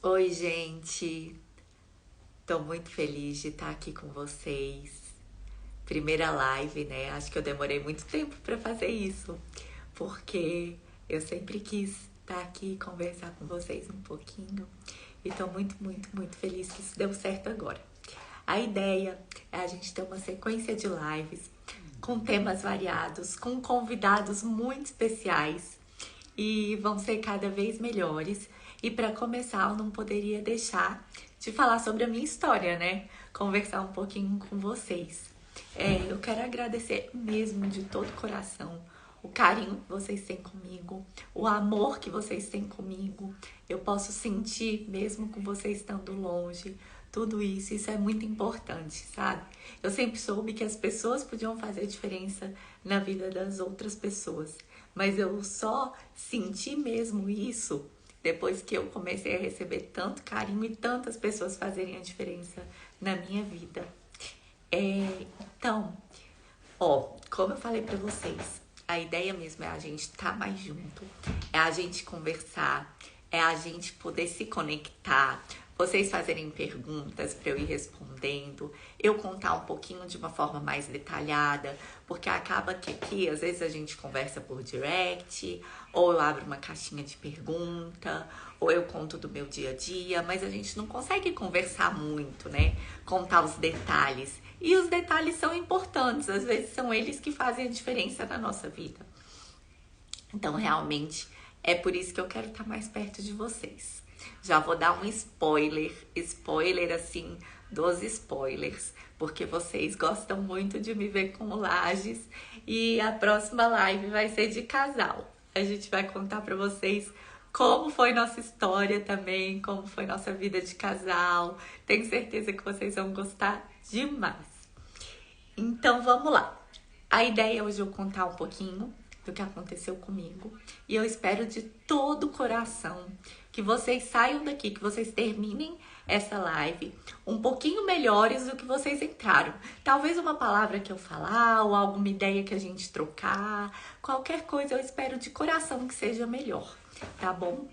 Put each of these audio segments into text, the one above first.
Oi, gente. Tô muito feliz de estar aqui com vocês. Primeira live, né? Acho que eu demorei muito tempo para fazer isso, porque eu sempre quis estar aqui e conversar com vocês um pouquinho. E tô muito feliz que isso deu certo agora. A ideia é a gente ter uma sequência de lives com temas variados, com convidados muito especiais e vão ser cada vez melhores. E para começar, eu não poderia deixar de falar sobre a minha história, né? Conversar um pouquinho com vocês. Eu quero agradecer mesmo de todo o coração o carinho que vocês têm comigo, o amor que vocês têm comigo. Eu posso sentir mesmo com vocês estando longe. Tudo isso é muito importante, sabe? Eu sempre soube que as pessoas podiam fazer diferença na vida das outras pessoas, mas eu só senti mesmo isso depois que eu comecei a receber tanto carinho e tantas pessoas fazerem a diferença na minha vida. Então, como eu falei pra vocês, a ideia mesmo é a gente estar mais junto, é a gente conversar, é a gente poder se conectar, vocês fazerem perguntas para eu ir respondendo, eu contar um pouquinho de uma forma mais detalhada, porque acaba que aqui às vezes a gente conversa por direct, ou eu abro uma caixinha de pergunta, ou eu conto do meu dia a dia, mas a gente não consegue conversar muito, né? Contar os detalhes. E os detalhes são importantes, às vezes são eles que fazem a diferença na nossa vida. Então, realmente, é por isso que eu quero estar mais perto de vocês. Já vou dar um spoiler assim, dos spoilers, porque vocês gostam muito de me ver com Lages e a próxima live vai ser de casal. A gente vai contar para vocês como foi nossa história também, como foi nossa vida de casal. Tenho certeza que vocês vão gostar demais. Então vamos lá. A ideia hoje é eu contar um pouquinho do que aconteceu comigo e eu espero de todo o coração que vocês saiam daqui, que vocês terminem essa live um pouquinho melhores do que vocês entraram. Talvez uma palavra que eu falar ou alguma ideia que a gente trocar, qualquer coisa eu espero de coração que seja melhor, tá bom?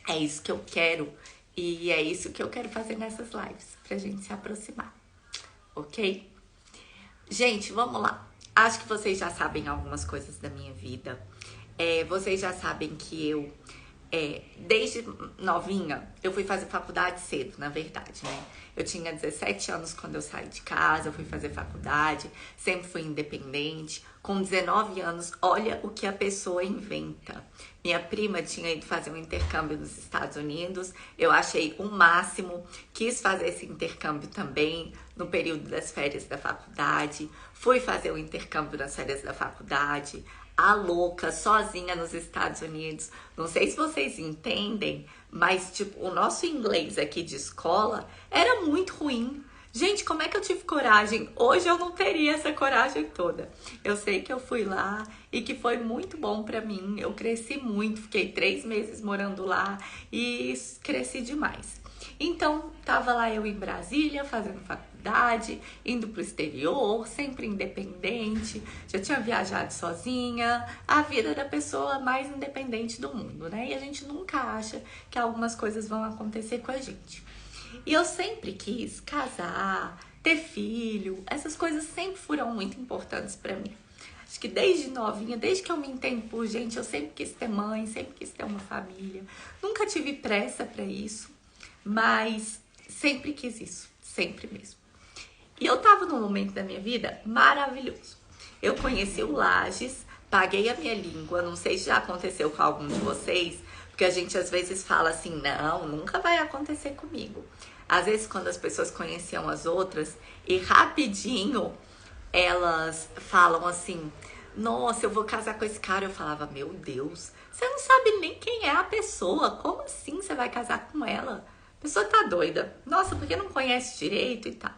É isso que eu quero e é isso que eu quero fazer nessas lives, pra gente se aproximar, ok? Gente, vamos lá. Acho que vocês já sabem algumas coisas da minha vida. Vocês já sabem que desde novinha, eu fui fazer faculdade cedo, na verdade, né? Eu tinha 17 anos quando eu saí de casa, eu fui fazer faculdade, sempre fui independente. Com 19 anos, olha o que a pessoa inventa. Minha prima tinha ido fazer um intercâmbio nos Estados Unidos, eu achei o máximo, quis fazer esse intercâmbio também no período das férias da faculdade, fui fazer o intercâmbio nas férias da faculdade, a louca, sozinha nos Estados Unidos. Não sei se vocês entendem, mas tipo, o nosso inglês aqui de escola era muito ruim. Gente, como é que eu tive coragem? Hoje eu não teria essa coragem toda. Eu sei que eu fui lá e que foi muito bom pra mim. Eu cresci muito, fiquei 3 meses morando lá e cresci demais. Então, tava lá eu em Brasília, fazendo faculdade, indo pro exterior, sempre independente, já tinha viajado sozinha, a vida da pessoa mais independente do mundo, né? E a gente nunca acha que algumas coisas vão acontecer com a gente. E eu sempre quis casar, ter filho, essas coisas sempre foram muito importantes pra mim. Acho que desde novinha, desde que eu me entendo por gente, eu sempre quis ter mãe, sempre quis ter uma família. Nunca tive pressa pra isso, mas sempre quis isso, sempre mesmo. E eu tava num momento da minha vida maravilhoso. Eu conheci o Lages, paguei a minha língua, não sei se já aconteceu com algum de vocês, porque a gente às vezes fala assim, não, nunca vai acontecer comigo. Às vezes quando as pessoas conheciam as outras e rapidinho elas falam assim, nossa, eu vou casar com esse cara. Eu falava, meu Deus, você não sabe nem quem é a pessoa, como assim você vai casar com ela? A pessoa tá doida. Nossa, porque não conhece direito e tal.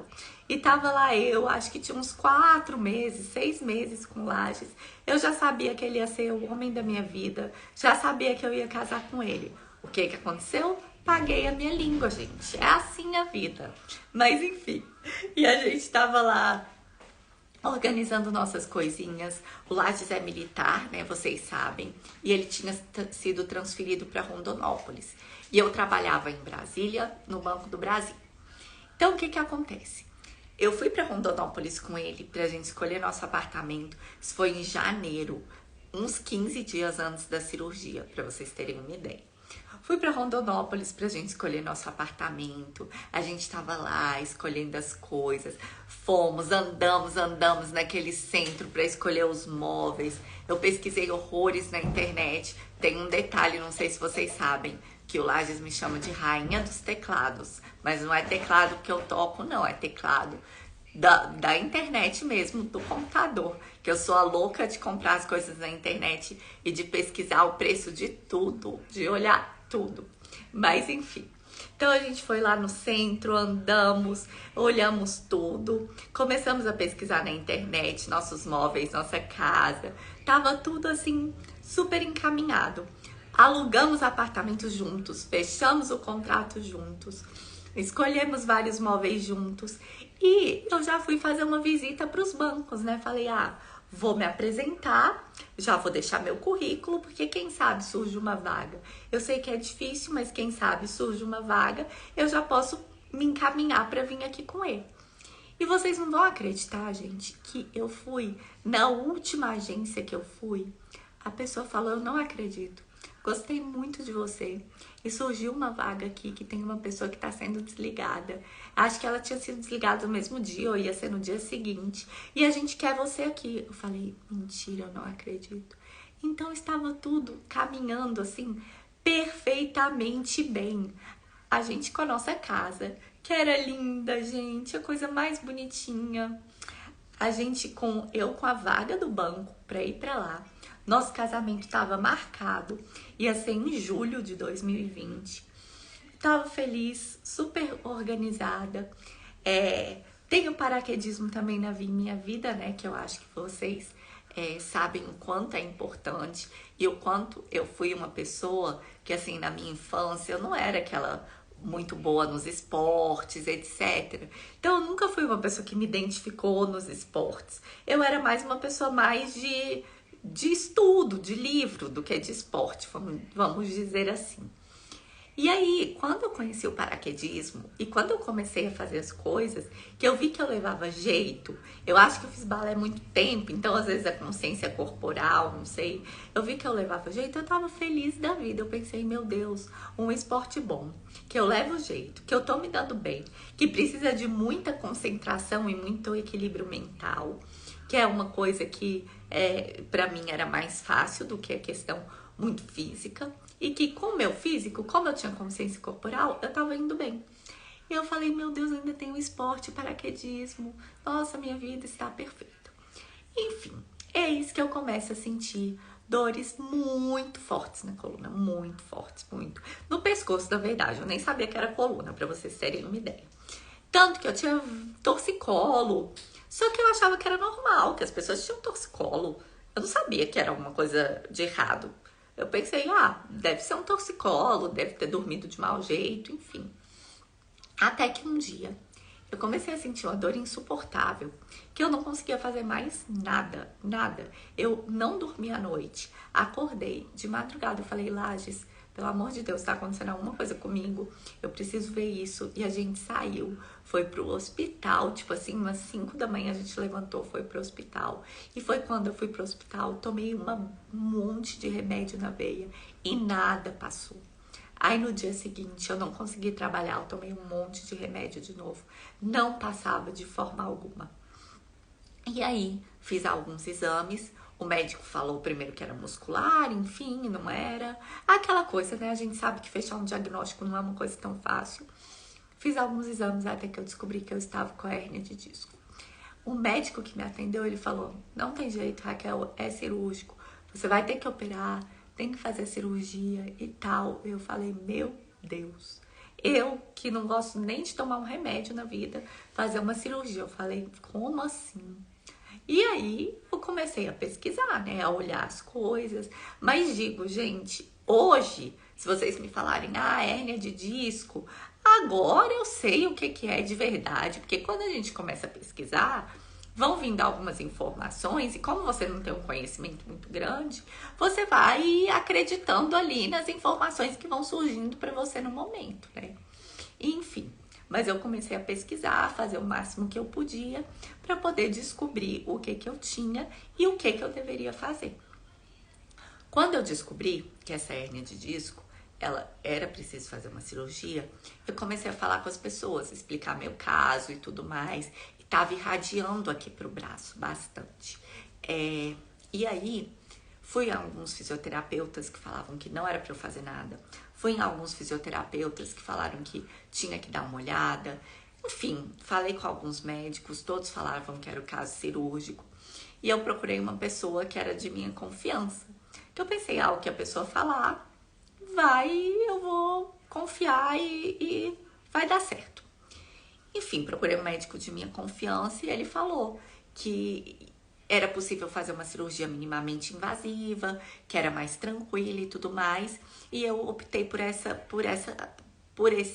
E tava lá eu, acho que tinha uns 4 meses, 6 meses com Lages. Eu já sabia que ele ia ser o homem da minha vida. Já sabia que eu ia casar com ele. O que que aconteceu? Paguei a minha língua, gente. É assim a vida. Mas enfim. E a gente tava lá organizando nossas coisinhas. O Lages é militar, né? Vocês sabem. E ele tinha sido transferido para Rondonópolis. E eu trabalhava em Brasília, no Banco do Brasil. Então, o que acontece? Eu fui para Rondonópolis com ele pra gente escolher nosso apartamento. Isso foi em janeiro, uns 15 dias antes da cirurgia, para vocês terem uma ideia. Fui para Rondonópolis pra gente escolher nosso apartamento. A gente tava lá escolhendo as coisas. Fomos, andamos naquele centro para escolher os móveis. Eu pesquisei horrores na internet. Tem um detalhe, não sei se vocês sabem, que o Lages me chama de rainha dos teclados. Mas não é teclado que eu toco, não. É teclado da internet mesmo, do computador. Que eu sou a louca de comprar as coisas na internet e de pesquisar o preço de tudo, de olhar tudo. Mas enfim. Então a gente foi lá no centro, andamos, olhamos tudo, começamos a pesquisar na internet nossos móveis, nossa casa. Tava tudo assim super encaminhado. Alugamos apartamentos juntos, fechamos o contrato juntos, escolhemos vários móveis juntos e eu já fui fazer uma visita para os bancos, né? Falei, vou me apresentar, já vou deixar meu currículo, porque quem sabe surge uma vaga. Eu sei que é difícil, mas quem sabe surge uma vaga, eu já posso me encaminhar para vir aqui com ele. E vocês não vão acreditar, gente, que eu fui na última agência que eu fui, a pessoa falou, eu não acredito. Gostei muito de você. E surgiu uma vaga aqui que tem uma pessoa que está sendo desligada. Acho que ela tinha sido desligada no mesmo dia ou ia ser no dia seguinte. E a gente quer você aqui. Eu falei, mentira, eu não acredito. Então estava tudo caminhando assim, perfeitamente bem. A gente com a nossa casa, que era linda, gente, a coisa mais bonitinha. Eu com a vaga do banco para ir para lá. Nosso casamento estava marcado, ia ser em julho de 2020. Tava feliz, super organizada. Tenho paraquedismo também na minha vida, né? Que eu acho que vocês sabem o quanto é importante e o quanto eu fui uma pessoa que, assim, na minha infância, eu não era aquela muito boa nos esportes, etc. Então, eu nunca fui uma pessoa que me identificou nos esportes. Eu era mais uma pessoa mais de estudo, de livro, do que de esporte, vamos dizer assim. E aí, quando eu conheci o paraquedismo e quando eu comecei a fazer as coisas, que eu vi que eu levava jeito, eu acho que eu fiz balé há muito tempo, então às vezes a consciência corporal, não sei, eu vi que eu levava jeito, eu tava feliz da vida. Eu pensei, meu Deus, um esporte bom, que eu levo jeito, que eu tô me dando bem, que precisa de muita concentração e muito equilíbrio mental, que é uma coisa que para mim era mais fácil do que a questão muito física. E que com o meu físico, como eu tinha consciência corporal, eu tava indo bem. E eu falei, meu Deus, ainda tem o esporte, paraquedismo. Nossa, minha vida está perfeita. Enfim, é isso que eu começo a sentir dores muito fortes na coluna. Muito fortes, muito. No pescoço, na verdade. Eu nem sabia que era coluna, pra vocês terem uma ideia. Tanto que eu tinha torcicolo. Só que eu achava que era normal, que as pessoas tinham torcicolo. Eu não sabia que era alguma coisa de errado. Eu pensei, deve ser um torcicolo, deve ter dormido de mau jeito, enfim. Até que um dia eu comecei a sentir uma dor insuportável, que eu não conseguia fazer mais nada. Eu não dormia à noite. Acordei de madrugada, eu falei, Lages, pelo amor de Deus, tá acontecendo alguma coisa comigo, eu preciso ver isso. E a gente saiu, foi pro hospital, tipo assim, umas 5 da manhã a gente levantou, foi pro hospital. E foi quando eu fui pro hospital, tomei um monte de remédio na veia e nada passou. Aí no dia seguinte eu não consegui trabalhar, eu tomei um monte de remédio de novo. Não passava de forma alguma. E aí fiz alguns exames. O médico falou primeiro que era muscular, enfim, não era. Aquela coisa, né? A gente sabe que fechar um diagnóstico não é uma coisa tão fácil. Fiz alguns exames até que eu descobri que eu estava com a hérnia de disco. O médico que me atendeu, ele falou, não tem jeito, Raquel, é cirúrgico. Você vai ter que operar, tem que fazer cirurgia e tal. Eu falei, meu Deus. Eu, que não gosto nem de tomar um remédio na vida, fazer uma cirurgia. Eu falei, como assim? E aí eu comecei a pesquisar, né, a olhar as coisas, mas digo, gente, hoje, se vocês me falarem, hérnia de disco, agora eu sei o que é de verdade, porque quando a gente começa a pesquisar, vão vindo algumas informações e como você não tem um conhecimento muito grande, você vai acreditando ali nas informações que vão surgindo para você no momento, né? Enfim, mas eu comecei a pesquisar, a fazer o máximo que eu podia para poder descobrir o que eu tinha e o que eu deveria fazer. Quando eu descobri que essa hérnia de disco, ela era preciso fazer uma cirurgia, eu comecei a falar com as pessoas, explicar meu caso e tudo mais, e tava irradiando aqui pro braço bastante. E aí, fui a alguns fisioterapeutas que falavam que não era para eu fazer nada, fui em alguns fisioterapeutas que falaram que tinha que dar uma olhada, enfim, falei com alguns médicos, todos falavam que era o caso cirúrgico, e eu procurei uma pessoa que era de minha confiança. Então eu pensei, o que a pessoa falar, eu vou confiar e vai dar certo. Enfim, procurei um médico de minha confiança e ele falou que era possível fazer uma cirurgia minimamente invasiva, que era mais tranquila e tudo mais. E eu optei por esse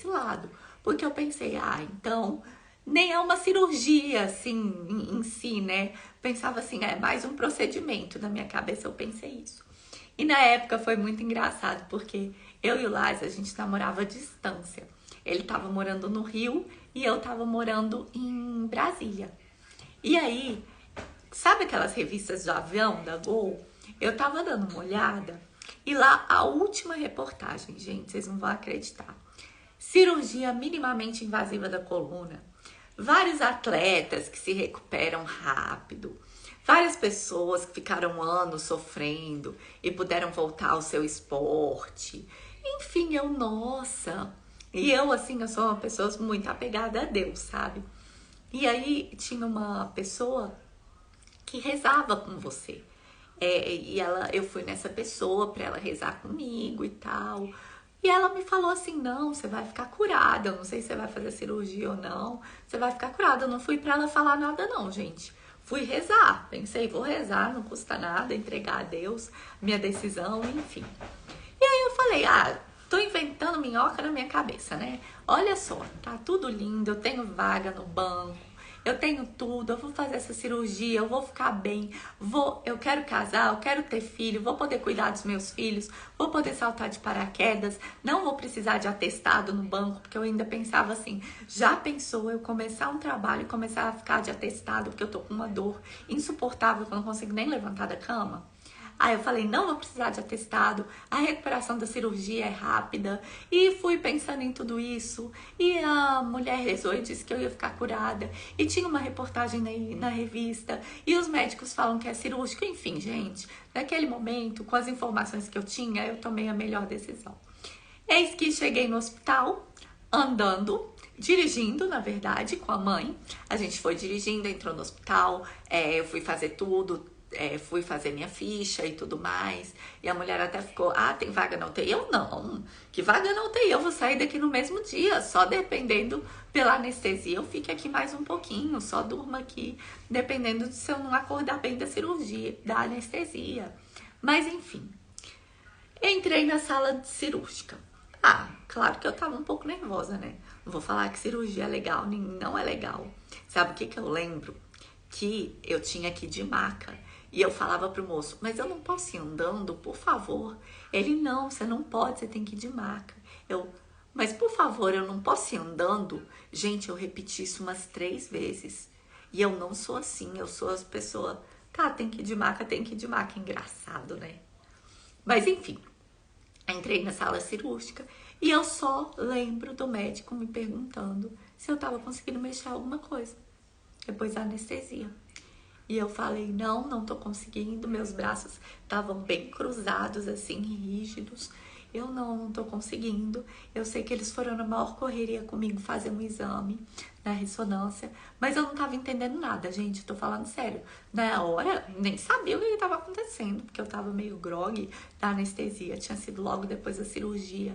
lado. Porque eu pensei, então nem é uma cirurgia assim em si, né? Pensava assim, é mais um procedimento. Na minha cabeça eu pensei isso. E na época foi muito engraçado, porque eu e o Lázaro, a gente namorava à distância. Ele tava morando no Rio e eu tava morando em Brasília. E aí, sabe aquelas revistas do avião da Gol? Eu tava dando uma olhada e lá a última reportagem, gente, vocês não vão acreditar. Cirurgia minimamente invasiva da coluna. Vários atletas que se recuperam rápido. Várias pessoas que ficaram anos sofrendo e puderam voltar ao seu esporte. Enfim, nossa. E eu, assim, eu sou uma pessoa muito apegada a Deus, sabe? E aí tinha uma pessoa que rezava com você. Eu fui nessa pessoa para ela rezar comigo e tal. E ela me falou assim, não, você vai ficar curada. Eu não sei se você vai fazer cirurgia ou não. Você vai ficar curada. Eu não fui para ela falar nada não, gente. Fui rezar. Pensei, vou rezar, não custa nada, entregar a Deus minha decisão, enfim. E aí eu falei, tô inventando minhoca na minha cabeça, né? Olha só, tá tudo lindo, eu tenho vaga no banco. Eu tenho tudo, eu vou fazer essa cirurgia, eu vou ficar bem, eu quero casar, eu quero ter filho, vou poder cuidar dos meus filhos, vou poder saltar de paraquedas, não vou precisar de atestado no banco, porque eu ainda pensava assim, já pensou eu começar um trabalho e começar a ficar de atestado, porque eu tô com uma dor insuportável, que eu não consigo nem levantar da cama? Aí eu falei, não vou precisar de atestado, a recuperação da cirurgia é rápida. E fui pensando em tudo isso. E a mulher rezou e disse que eu ia ficar curada. E tinha uma reportagem na revista. E os médicos falam que é cirúrgico. Enfim, gente, naquele momento, com as informações que eu tinha, eu tomei a melhor decisão. Eis que cheguei no hospital, andando, dirigindo, na verdade, com a mãe. A gente foi dirigindo, entrou no hospital, eu fui fazer tudo. Fui fazer minha ficha e tudo mais. E a mulher até ficou, tem vaga na UTI? Eu não, que vaga na UTI? Eu vou sair daqui no mesmo dia, só dependendo pela anestesia. Eu fico aqui mais um pouquinho, só durmo aqui, dependendo de se eu não acordar bem da cirurgia, da anestesia. Mas enfim, entrei na sala cirúrgica. Claro que eu tava um pouco nervosa, né? Não vou falar que cirurgia é legal, nem não é legal. Sabe o que eu lembro? Que eu tinha que ir de maca. E eu falava pro moço, mas eu não posso ir andando, por favor. Ele, não, você não pode, você tem que ir de maca. Mas por favor, eu não posso ir andando? Gente, eu repeti isso umas 3 vezes. E eu não sou assim, eu sou as pessoas, tem que ir de maca, tem que ir de maca. Engraçado, né? Mas enfim, entrei na sala cirúrgica e eu só lembro do médico me perguntando se eu tava conseguindo mexer alguma coisa depois da anestesia. E eu falei, não tô conseguindo, meus braços estavam bem cruzados, assim, rígidos. Eu não tô conseguindo. Eu sei que eles foram na maior correria comigo fazer um exame na ressonância, mas eu não tava entendendo nada, gente, tô falando sério. Na hora, nem sabia o que estava acontecendo, porque eu tava meio grogue da anestesia, tinha sido logo depois da cirurgia.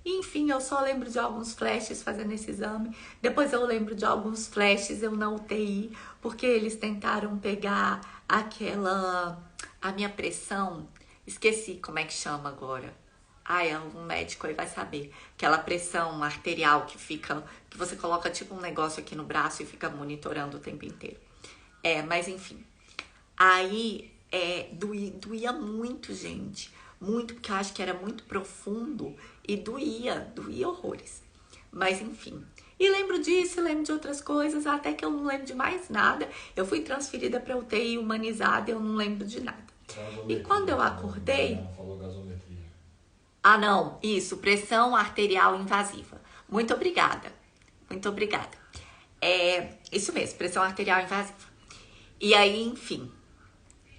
Enfim, eu só lembro de alguns flashes fazendo esse exame. Depois eu lembro de alguns flashes eu na UTI, porque eles tentaram pegar a minha pressão. Esqueci como é que chama agora. Um médico aí vai saber. Aquela pressão arterial que você coloca tipo um negócio aqui no braço e fica monitorando o tempo inteiro. Mas enfim. Aí, doía muito, gente. Muito, porque eu acho que era muito profundo e doía horrores. Mas enfim. E lembro disso, lembro de outras coisas, até que eu não lembro de mais nada. Eu fui transferida para UTI humanizada e eu não lembro de nada. E quando eu acordei... Falou gasometria. Ah, não, isso, pressão arterial invasiva. Muito obrigada. Muito obrigada. Isso mesmo, pressão arterial invasiva. E aí, enfim,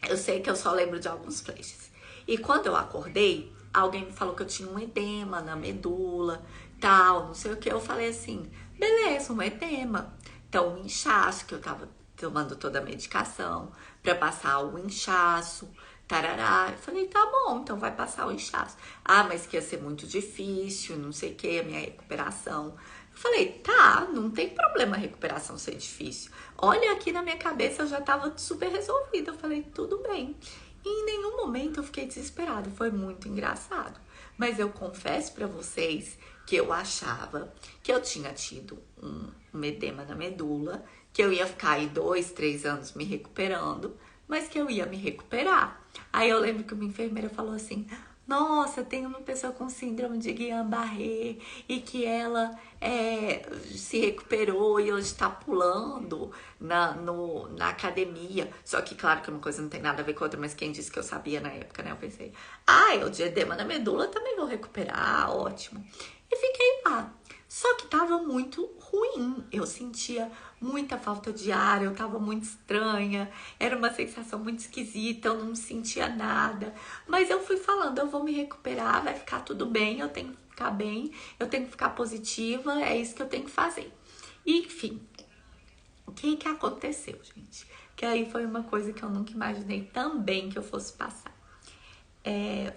eu sei que eu só lembro de alguns flashes. E quando eu acordei, alguém me falou que eu tinha um edema na medula, tal, não sei o que. Eu falei assim, beleza, um edema. Então, um inchaço, que eu tava tomando toda a medicação pra passar o inchaço, tarará. Eu falei, tá bom, então vai passar o inchaço. Ah, mas que ia ser muito difícil, não sei o que, a minha recuperação. Eu falei, tá, não tem problema a recuperação ser difícil. Olha, aqui na minha cabeça eu já tava super resolvida. Eu falei, tudo bem. E em nenhum momento eu fiquei desesperada. Foi muito engraçado. Mas eu confesso pra vocês que eu achava que eu tinha tido um edema na medula, que eu ia ficar aí 2, 3 anos me recuperando, mas que eu ia me recuperar. Aí eu lembro que uma enfermeira falou assim, nossa, tem uma pessoa com síndrome de Guillain-Barré e que ela se recuperou e hoje está pulando na academia. Só que, claro que uma coisa não tem nada a ver com a outra, mas quem disse que eu sabia na época, né? Eu pensei, eu de edema na medula também vou recuperar, ótimo. E fiquei lá. Só que tava muito ruim. Eu sentia muita falta de ar, eu tava muito estranha. Era uma sensação muito esquisita, eu não sentia nada. Mas eu fui falando, eu vou me recuperar, vai ficar tudo bem, eu tenho que ficar bem, eu tenho que ficar positiva, é isso que eu tenho que fazer. E, enfim, o que aconteceu, gente? Que aí foi uma coisa que eu nunca imaginei também que eu fosse passar.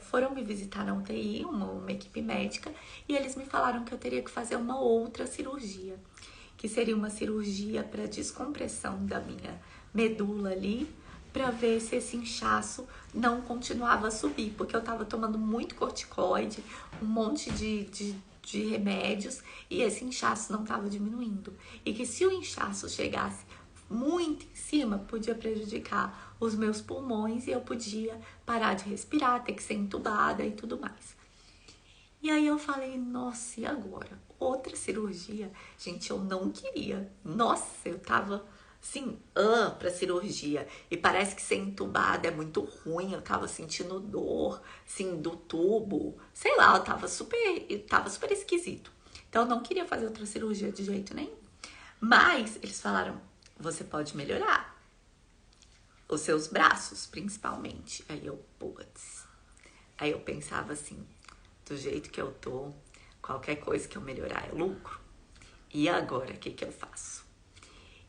Foram me visitar na UTI, uma equipe médica, e eles me falaram que eu teria que fazer uma outra cirurgia, que seria uma cirurgia para descompressão da minha medula ali, para ver se esse inchaço não continuava a subir, porque eu tava tomando muito corticoide, um monte de remédios, e esse inchaço não tava diminuindo. E que se o inchaço chegasse muito em cima, podia prejudicar os meus pulmões e eu podia parar de respirar, ter que ser entubada e tudo mais. E aí eu falei, nossa, e agora? Outra cirurgia? Gente, eu não queria. Nossa, eu tava assim, pra cirurgia. E parece que ser entubada é muito ruim. Eu tava sentindo dor, assim, do tubo. Sei lá, tava super esquisito. Então eu não queria fazer outra cirurgia de jeito nenhum. Mas eles falaram, você pode melhorar os seus braços, principalmente. Aí eu, putz. Aí eu pensava assim, do jeito que eu tô, qualquer coisa que eu melhorar é lucro. E agora, o que eu faço?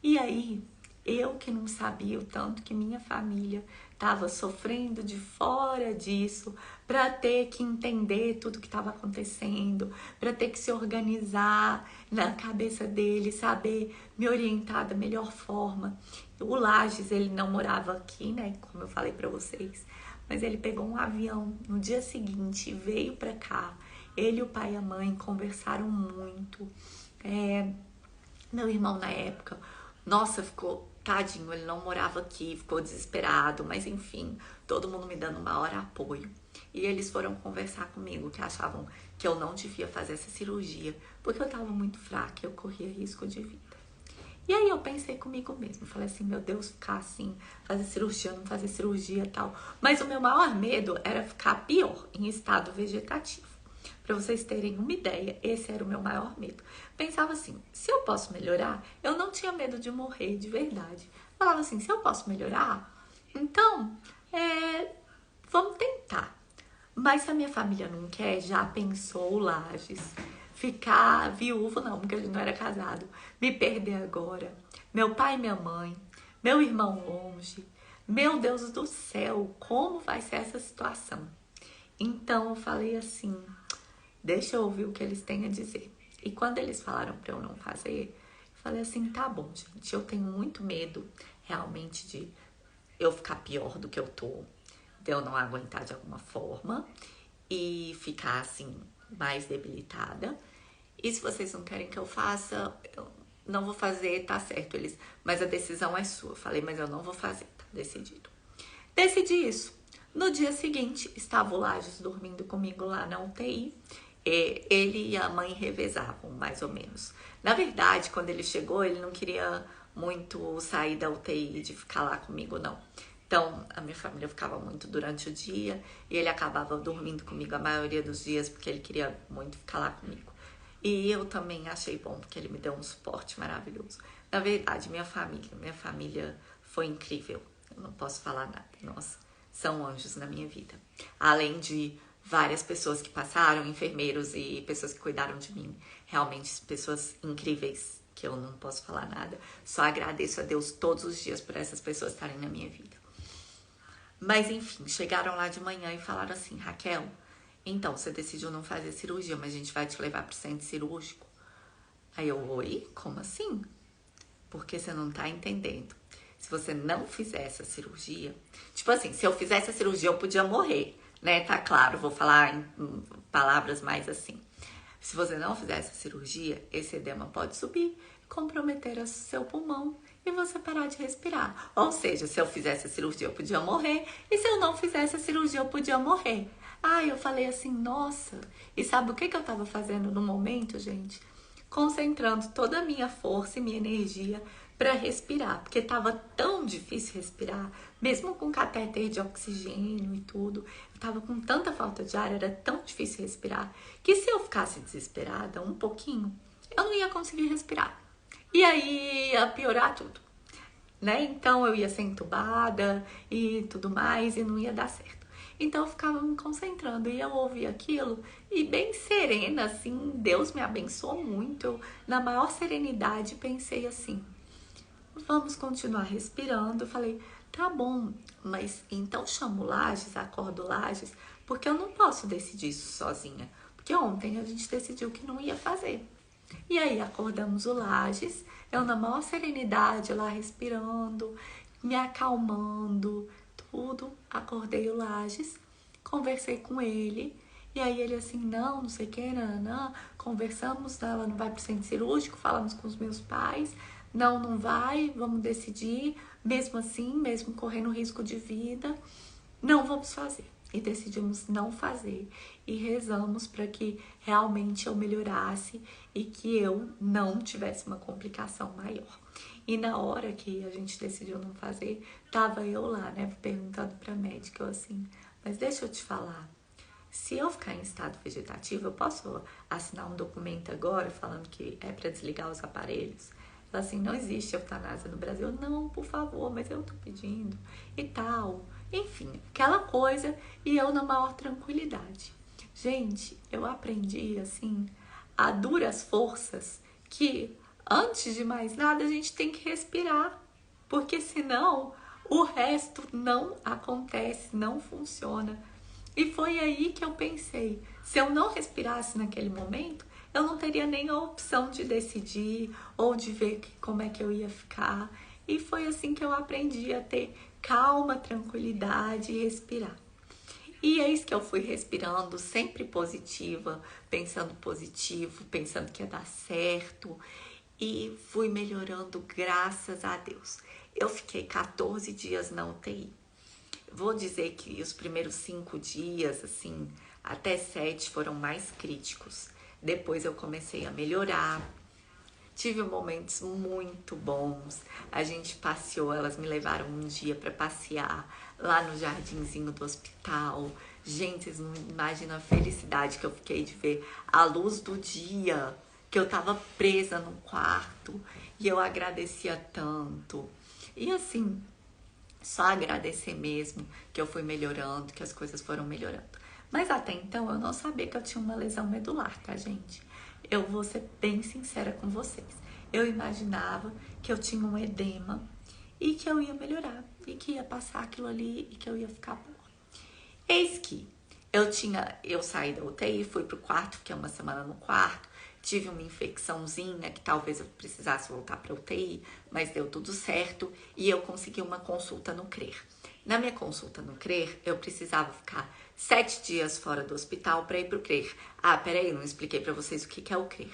E aí, eu que não sabia o tanto que minha família estava sofrendo de fora disso, para ter que entender tudo que estava acontecendo, para ter que se organizar na cabeça dele, saber me orientar da melhor forma. O Lages, ele não morava aqui, né, como eu falei para vocês, mas ele pegou um avião no dia seguinte, veio para cá. Ele, o pai e a mãe conversaram muito. Meu irmão na época, nossa, ficou tadinho, ele não morava aqui, ficou desesperado, mas enfim, todo mundo me dando maior apoio. E eles foram conversar comigo, que achavam que eu não devia fazer essa cirurgia, porque eu tava muito fraca e eu corria risco de vida. E aí eu pensei comigo mesmo, falei assim, meu Deus, ficar assim, fazer cirurgia, não fazer cirurgia e tal. Mas o meu maior medo era ficar pior, em estado vegetativo. Para vocês terem uma ideia, esse era o meu maior medo. Pensava assim, se eu posso melhorar, eu não tinha medo de morrer de verdade. Falava assim, se eu posso melhorar, então, vamos tentar. Mas se a minha família não quer, já pensou o Lages, ficar viúvo não, porque a gente não era casado, me perder agora, meu pai e minha mãe, meu irmão longe, meu Deus do céu, como vai ser essa situação? Então eu falei assim, deixa eu ouvir o que eles têm a dizer. E quando eles falaram para eu não fazer, eu falei assim, tá bom, gente, eu tenho muito medo realmente de eu ficar pior do que eu tô, de eu não aguentar de alguma forma e ficar assim mais debilitada. E se vocês não querem que eu faça, não vou fazer, tá certo. Eles, mas a decisão é sua. Eu falei, mas eu não vou fazer, tá decidido. Decidi isso. No dia seguinte, estava o Lages dormindo comigo lá na UTI. Ele e a mãe revezavam, mais ou menos. Na verdade, quando ele chegou, ele não queria muito sair da UTI de ficar lá comigo, não. Então, a minha família ficava muito durante o dia e ele acabava dormindo comigo a maioria dos dias porque ele queria muito ficar lá comigo. E eu também achei bom porque ele me deu um suporte maravilhoso. Na verdade, minha família foi incrível. Eu não posso falar nada. Nossa, são anjos na minha vida. Além de várias pessoas que passaram, enfermeiros e pessoas que cuidaram de mim. Realmente, pessoas incríveis que eu não posso falar nada. Só agradeço a Deus todos os dias por essas pessoas estarem na minha vida. Mas enfim, chegaram lá de manhã e falaram assim, Raquel, então você decidiu não fazer cirurgia, mas a gente vai te levar pro centro cirúrgico. Aí eu, oi? Como assim? Porque você não tá entendendo. Se você não fizer essa cirurgia, tipo assim, se eu fizesse a cirurgia eu podia morrer, né? Tá claro, vou falar em palavras mais assim. Se você não fizer essa cirurgia, esse edema pode subir, comprometer o seu pulmão e você parar de respirar. Ou seja, se eu fizesse a cirurgia eu podia morrer e se eu não fizesse a cirurgia eu podia morrer. Aí eu falei assim, nossa, e sabe o que eu tava fazendo no momento, gente? Concentrando toda a minha força e minha energia para respirar, porque tava tão difícil respirar, mesmo com catéter de oxigênio e tudo, eu tava com tanta falta de ar, era tão difícil respirar, que se eu ficasse desesperada um pouquinho, eu não ia conseguir respirar. E aí ia piorar tudo, né? Então eu ia ser entubada e tudo mais e não ia dar certo. Então eu ficava me concentrando e eu ouvia aquilo e bem serena, assim, Deus me abençoou muito. Eu, na maior serenidade, pensei assim, vamos continuar respirando. Eu falei, tá bom, mas então chamo o Lages, acordo o Lages, porque eu não posso decidir isso sozinha. Porque ontem a gente decidiu que não ia fazer. E aí acordamos o Lages, eu na maior serenidade lá respirando, me acalmando, tudo. Acordei o Lages, conversei com ele, e aí ele assim, não sei o que, não, conversamos, ela não vai pro centro cirúrgico, falamos com os meus pais, não vai, vamos decidir, mesmo assim, mesmo correndo risco de vida, não vamos fazer. E decidimos não fazer e rezamos para que realmente eu melhorasse e que eu não tivesse uma complicação maior. E na hora que a gente decidiu não fazer, tava eu lá, né, perguntando pra médica, eu assim, mas deixa eu te falar, se eu ficar em estado vegetativo, eu posso assinar um documento agora falando que é para desligar os aparelhos? Ela assim, não existe eutanásia no Brasil. Não, por favor, mas eu tô pedindo e tal. Enfim, aquela coisa e eu na maior tranquilidade. Gente, eu aprendi assim, a duras forças, que antes de mais nada a gente tem que respirar, porque senão o resto não acontece, não funciona. E foi aí que eu pensei, se eu não respirasse naquele momento, eu não teria nem a opção de decidir ou de ver como é que eu ia ficar. E foi assim que eu aprendi a ter calma, tranquilidade e respirar. E eis que eu fui respirando, sempre positiva, pensando positivo, pensando que ia dar certo. E fui melhorando, graças a Deus. Eu fiquei 14 dias na UTI. Vou dizer que os primeiros 5 dias, assim, até 7 foram mais críticos. Depois eu comecei a melhorar. Tive momentos muito bons. A gente passeou, elas me levaram um dia para passear lá no jardinzinho do hospital. Gente, vocês não imaginam a felicidade que eu fiquei de ver a luz do dia, que eu tava presa no quarto e eu agradecia tanto. E assim, só agradecer mesmo que eu fui melhorando, que as coisas foram melhorando. Mas até então eu não sabia que eu tinha uma lesão medular, tá, gente? Eu vou ser bem sincera com vocês. Eu imaginava que eu tinha um edema e que eu ia melhorar, e que ia passar aquilo ali e que eu ia ficar boa. Eis que eu saí da UTI, fui pro quarto, fiquei uma semana no quarto, tive uma infecçãozinha que talvez eu precisasse voltar pra UTI, mas deu tudo certo e eu consegui uma consulta no CRER. Na minha consulta no CRER, eu precisava ficar 7 dias fora do hospital para ir pro CRER. Ah, peraí, não expliquei para vocês o que é o CRER.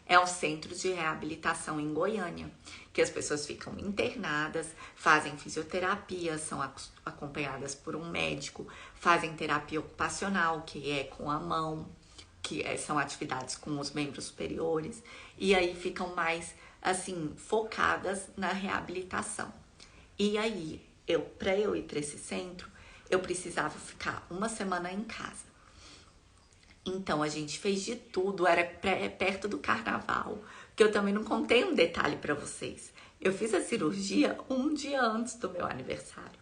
É um centro de reabilitação em Goiânia, que as pessoas ficam internadas, fazem fisioterapia, são acompanhadas por um médico, fazem terapia ocupacional, que é com a mão, são atividades com os membros superiores, e aí ficam mais, assim, focadas na reabilitação. E aí, para eu ir para esse centro, eu precisava ficar uma semana em casa. Então, a gente fez de tudo, era perto do carnaval, que eu também não contei um detalhe para vocês. Eu fiz a cirurgia um dia antes do meu aniversário.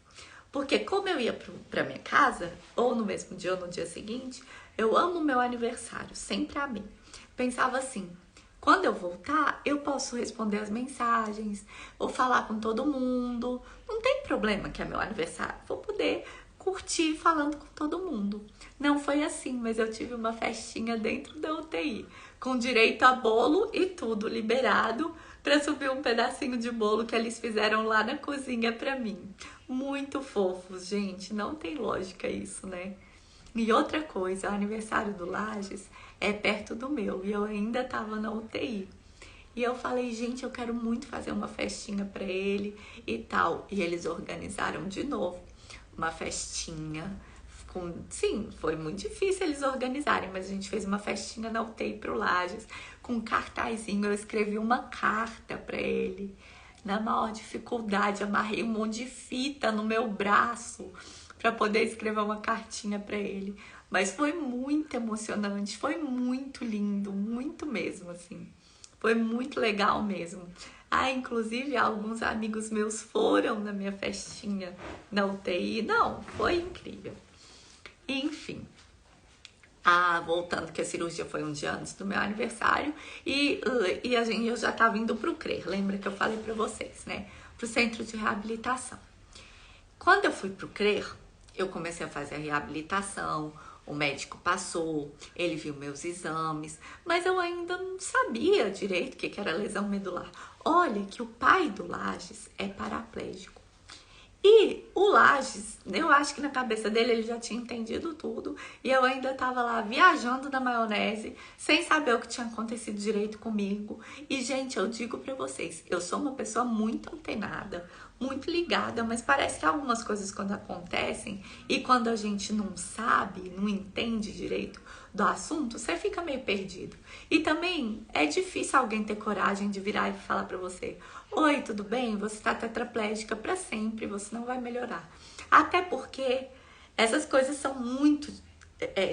Porque como eu ia para minha casa, ou no mesmo dia ou no dia seguinte, eu amo o meu aniversário, sempre amei. Pensava assim, quando eu voltar, eu posso responder as mensagens, ou falar com todo mundo. Não tem problema que é meu aniversário, vou poder curtir falando com todo mundo. Não foi assim, mas eu tive uma festinha dentro da UTI, com direito a bolo e tudo liberado para subir um pedacinho de bolo que eles fizeram lá na cozinha para mim. Muito fofos, gente, não tem lógica isso, né? E outra coisa, o aniversário do Lages é perto do meu e eu ainda tava na UTI. E eu falei, gente, eu quero muito fazer uma festinha para ele e tal. E eles organizaram de novo uma festinha. Sim, foi muito difícil eles organizarem, mas a gente fez uma festinha na UTI pro Lages, com um cartazinho. Eu escrevi uma carta para ele. Na maior dificuldade, amarrei um monte de fita no meu braço para poder escrever uma cartinha para ele. Mas foi muito emocionante, foi muito lindo, muito mesmo, assim. Foi muito legal mesmo. Ah, inclusive, alguns amigos meus foram na minha festinha na UTI. Não, foi incrível. Enfim. Voltando que a cirurgia foi um dia antes do meu aniversário e eu já tava indo pro CRER. Lembra que eu falei pra vocês, né? Pro centro de reabilitação. Quando eu fui pro CRER, eu comecei a fazer a reabilitação, o médico passou, ele viu meus exames, mas eu ainda não sabia direito o que era lesão medular. Olha que o pai do Lages é paraplégico. E o Lages, eu acho que na cabeça dele ele já tinha entendido tudo. E eu ainda tava lá viajando na maionese, sem saber o que tinha acontecido direito comigo. E, gente, eu digo pra vocês, eu sou uma pessoa muito antenada, muito ligada, mas parece que algumas coisas quando acontecem e quando a gente não sabe, não entende direito do assunto, você fica meio perdido. E também é difícil alguém ter coragem de virar e falar pra você: oi, tudo bem? Você tá tetraplégica pra sempre, você não vai melhorar. Até porque essas coisas são muito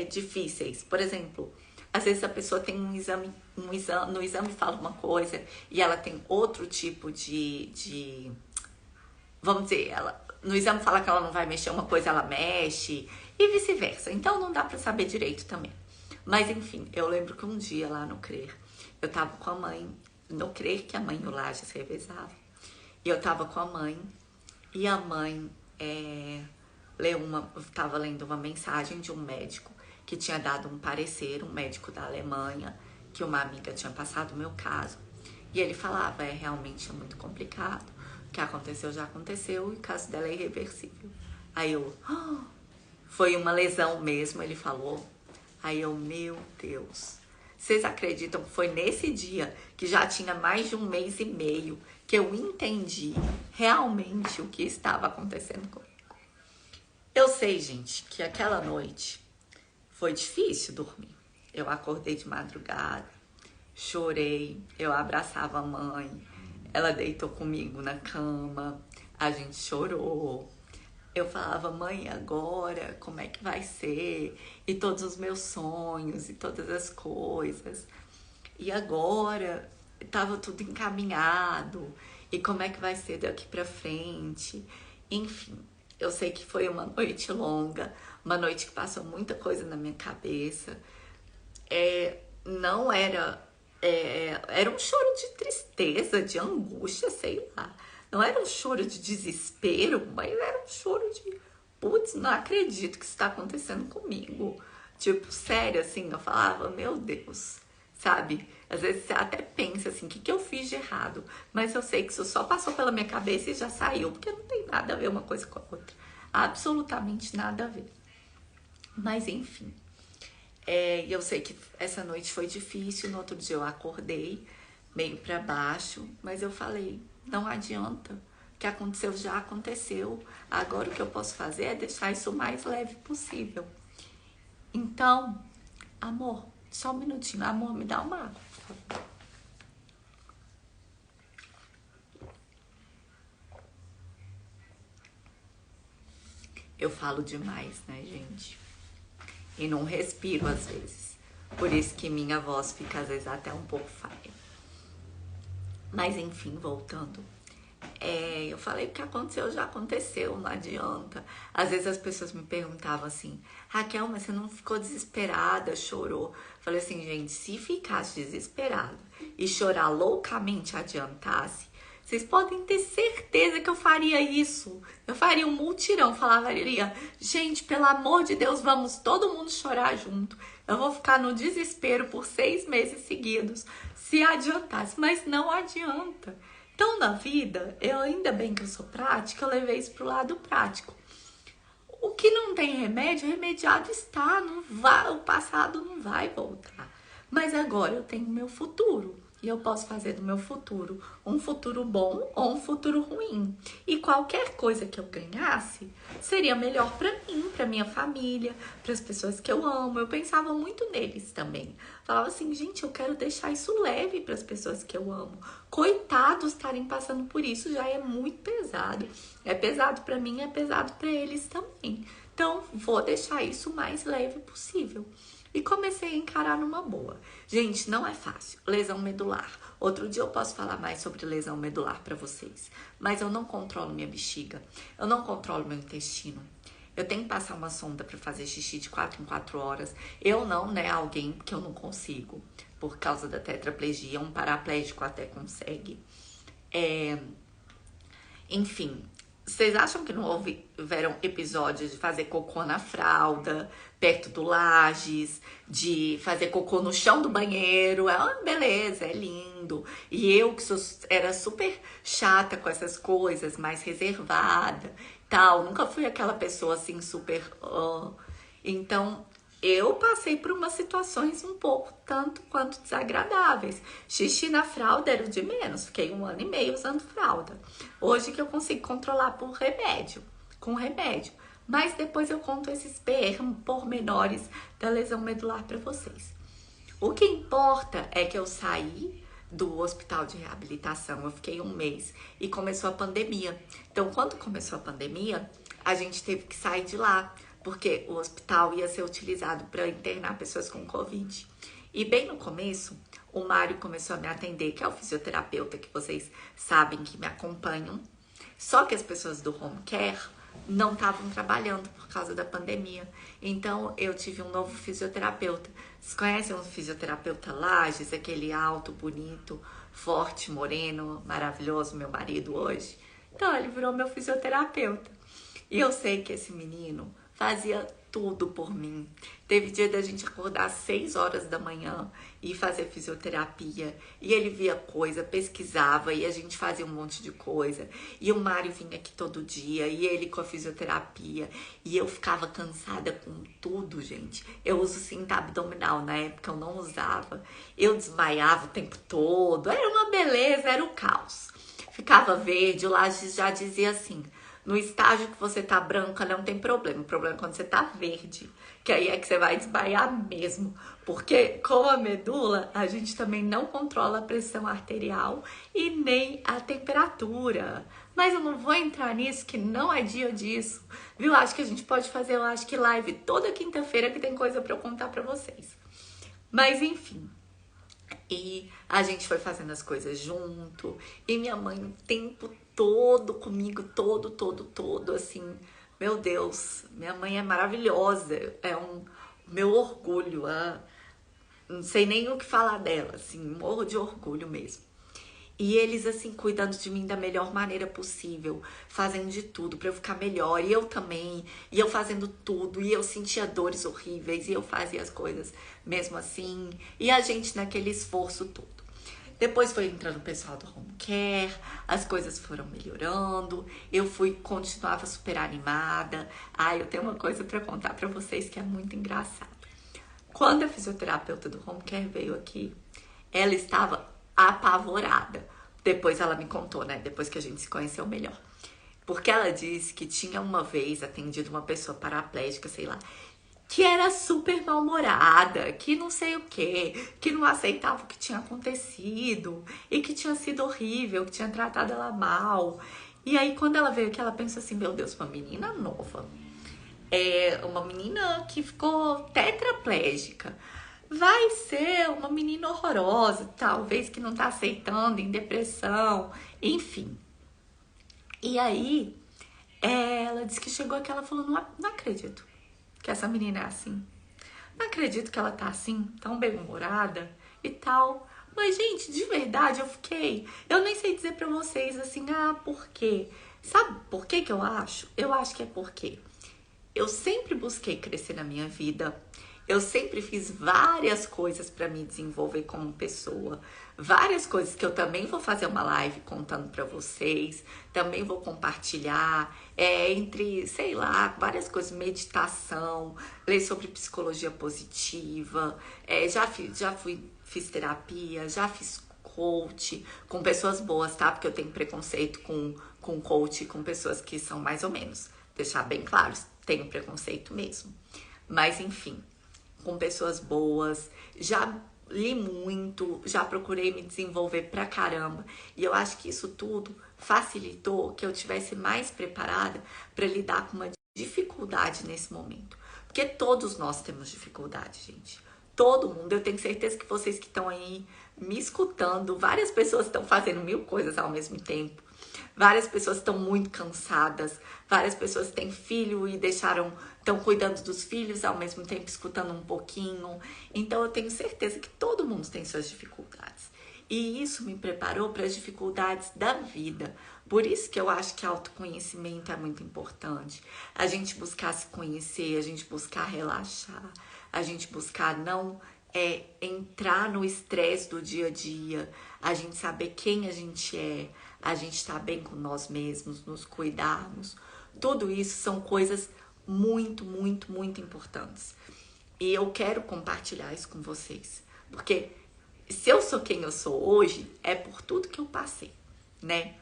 difíceis. Por exemplo, às vezes a pessoa tem no exame fala uma coisa e ela tem outro tipo vamos dizer, no exame fala que ela não vai mexer uma coisa, ela mexe, e vice-versa. Então não dá pra saber direito também. Mas enfim, eu lembro que um dia lá no CRER, eu tava com a mãe, no CRER que a mãe e o Lages revezava, e eu tava com a mãe, e a mãe tava lendo uma mensagem de um médico que tinha dado um parecer, um médico da Alemanha, que uma amiga tinha passado o meu caso, e ele falava, realmente é muito complicado, o que aconteceu já aconteceu e o caso dela é irreversível. Aí eu, foi uma lesão mesmo, ele falou. Aí eu, meu Deus, vocês acreditam que foi nesse dia, que já tinha mais de 1 mês e meio, que eu entendi realmente o que estava acontecendo comigo? Eu sei, gente, que aquela noite foi difícil dormir. Eu acordei de madrugada, chorei, eu abraçava a mãe, ela deitou comigo na cama, a gente chorou. Eu falava, mãe, agora, como é que vai ser? E todos os meus sonhos e todas as coisas. E agora, tava tudo encaminhado. E como é que vai ser daqui pra frente? Enfim, eu sei que foi uma noite longa, uma noite que passou muita coisa na minha cabeça. Não era... era um choro de tristeza, de angústia, sei lá. Não era um choro de desespero, mas era um choro de... Putz, não acredito que isso tá acontecendo comigo. Tipo, sério, assim, eu falava, meu Deus, sabe? Às vezes você até pensa assim, o que eu fiz de errado? Mas eu sei que isso só passou pela minha cabeça e já saiu, porque não tem nada a ver uma coisa com a outra. Absolutamente nada a ver. Mas, enfim, E eu sei que essa noite foi difícil, no outro dia eu acordei meio pra baixo, mas eu falei, não adianta. O que aconteceu já aconteceu. Agora o que eu posso fazer é deixar isso o mais leve possível. Então, amor, só um minutinho. Amor, me dá uma água, por favor. Eu falo demais, né, gente? E não respiro às vezes. Por isso que minha voz fica às vezes até um pouco falha. Mas enfim, voltando. Eu falei, o que aconteceu já aconteceu, não adianta. Às vezes as pessoas me perguntavam assim, Raquel, mas você não ficou desesperada, chorou? Falei assim, gente, se ficasse desesperada e chorar loucamente adiantasse, vocês podem ter certeza que eu faria isso. Eu faria um mutirão, falaria, gente, pelo amor de Deus, vamos todo mundo chorar junto. Eu vou ficar no desespero por 6 meses seguidos, se adiantasse, mas não adianta. Então, na vida, ainda bem que eu sou prática, eu levei isso pro lado prático. O que não tem remédio, remediado está, não vai, o passado não vai voltar. Mas agora eu tenho meu futuro. E eu posso fazer do meu futuro um futuro bom ou um futuro ruim. E qualquer coisa que eu ganhasse seria melhor para mim, para minha família, para as pessoas que eu amo. Eu pensava muito neles também. Falava assim, gente, eu quero deixar isso leve para as pessoas que eu amo. Coitados estarem passando por isso já é muito pesado. É pesado para mim, é pesado para eles também. Então, vou deixar isso o mais leve possível. E comecei a encarar numa boa. Gente, não é fácil. Lesão medular. Outro dia eu posso falar mais sobre lesão medular pra vocês. Mas eu não controlo minha bexiga. Eu não controlo meu intestino. Eu tenho que passar uma sonda pra fazer xixi de 4 em 4 horas. Eu não, né? Alguém que eu não consigo. Por causa da tetraplegia. Um paraplégico até consegue. Enfim. Vocês acham que não houveram episódios de fazer cocô na fralda, perto do Lages, de fazer cocô no chão do banheiro? É uma beleza, é lindo. E eu que era super chata com essas coisas, mais reservada, tal. Nunca fui aquela pessoa assim super... Então, eu passei por umas situações um pouco tanto quanto desagradáveis. Xixi na fralda era o de menos. Fiquei 1 ano e meio usando fralda. Hoje que eu consigo controlar com remédio. Mas depois eu conto esses pormenores da lesão medular para vocês. O que importa é que eu saí do hospital de reabilitação. Eu fiquei 1 mês e começou a pandemia. Então, quando começou a pandemia, a gente teve que sair de lá, porque o hospital ia ser utilizado para internar pessoas com Covid. E bem no começo, o Mário começou a me atender, que é o fisioterapeuta que vocês sabem que me acompanham. Só que as pessoas do home care não estavam trabalhando por causa da pandemia. Então, eu tive um novo fisioterapeuta. Vocês conhecem um fisioterapeuta Lages, aquele alto, bonito, forte, moreno, maravilhoso, meu marido hoje? Então, ele virou meu fisioterapeuta. E eu sei que esse menino fazia tudo por mim. Teve dia da gente acordar às 6 horas da manhã e fazer fisioterapia. E ele via coisa, pesquisava e a gente fazia um monte de coisa. E o Mário vinha aqui todo dia e ele com a fisioterapia. E eu ficava cansada com tudo, gente. Eu uso cinta abdominal, na época eu não usava. Eu desmaiava o tempo todo. Era uma beleza, era o caos. Ficava verde, o Lages já dizia assim... No estágio que você tá branca, não tem problema. O problema é quando você tá verde, que aí é que você vai desmaiar mesmo. Porque com a medula, a gente também não controla a pressão arterial e nem a temperatura. Mas eu não vou entrar nisso, que não é dia disso. Viu? Acho que a gente pode fazer, eu acho que live toda quinta-feira, que tem coisa pra eu contar pra vocês. Mas enfim... E a gente foi fazendo as coisas junto. E minha mãe o tempo todo comigo, todo, assim. Meu Deus, minha mãe é maravilhosa. É meu orgulho. Não sei nem o que falar dela, assim. Morro de orgulho mesmo. E eles, assim, cuidando de mim da melhor maneira possível, fazendo de tudo pra eu ficar melhor. E eu também, e eu fazendo tudo, e eu sentia dores horríveis, e eu fazia as coisas mesmo assim. E a gente naquele esforço todo. Depois foi entrando o pessoal do home care, as coisas foram melhorando, continuava super animada. Eu tenho uma coisa pra contar pra vocês que é muito engraçada. Quando a fisioterapeuta do home care veio aqui, ela estava apavorada. Depois ela me contou, né? Depois que a gente se conheceu melhor. Porque ela disse que tinha uma vez atendido uma pessoa paraplégica, sei lá, que era super mal-humorada, que não sei o quê, que não aceitava o que tinha acontecido e que tinha sido horrível, que tinha tratado ela mal. E aí, quando ela veio aqui, ela pensou assim, meu Deus, uma menina nova, uma menina que ficou tetraplégica, vai ser uma menina horrorosa, talvez que não tá aceitando, em depressão, enfim. E aí, ela disse que chegou aqui, ela falou, não acredito que essa menina é assim. Não acredito que ela tá assim, tão bem-humorada e tal. Mas, gente, de verdade, eu nem sei dizer pra vocês assim, por quê? Sabe por que que eu acho? Eu acho que é porque eu sempre busquei crescer na minha vida. Eu sempre fiz várias coisas para me desenvolver como pessoa. Várias coisas que eu também vou fazer uma live contando para vocês. Também vou compartilhar. Entre, sei lá, várias coisas. Meditação, ler sobre psicologia positiva. Fiz terapia, já fiz coach com pessoas boas, tá? Porque eu tenho preconceito com coach, com pessoas que são mais ou menos. Deixar bem claro, tenho preconceito mesmo. Mas enfim, com pessoas boas, já li muito, já procurei me desenvolver pra caramba. E eu acho que isso tudo facilitou que eu tivesse mais preparada para lidar com uma dificuldade nesse momento. Porque todos nós temos dificuldade, gente. Todo mundo, eu tenho certeza que vocês que estão aí me escutando, várias pessoas estão fazendo mil coisas ao mesmo tempo. Várias pessoas estão muito cansadas, várias pessoas têm filho e estão cuidando dos filhos ao mesmo tempo, escutando um pouquinho. Então eu tenho certeza que todo mundo tem suas dificuldades. E isso me preparou para as dificuldades da vida. Por isso que eu acho que autoconhecimento é muito importante. A gente buscar se conhecer, a gente buscar relaxar, a gente buscar não entrar no estresse do dia a dia, a gente saber quem a gente é, a gente estar bem com nós mesmos, nos cuidarmos. Tudo isso são coisas muito, muito, muito importantes. E eu quero compartilhar isso com vocês. Porque se eu sou quem eu sou hoje, é por tudo que eu passei, né?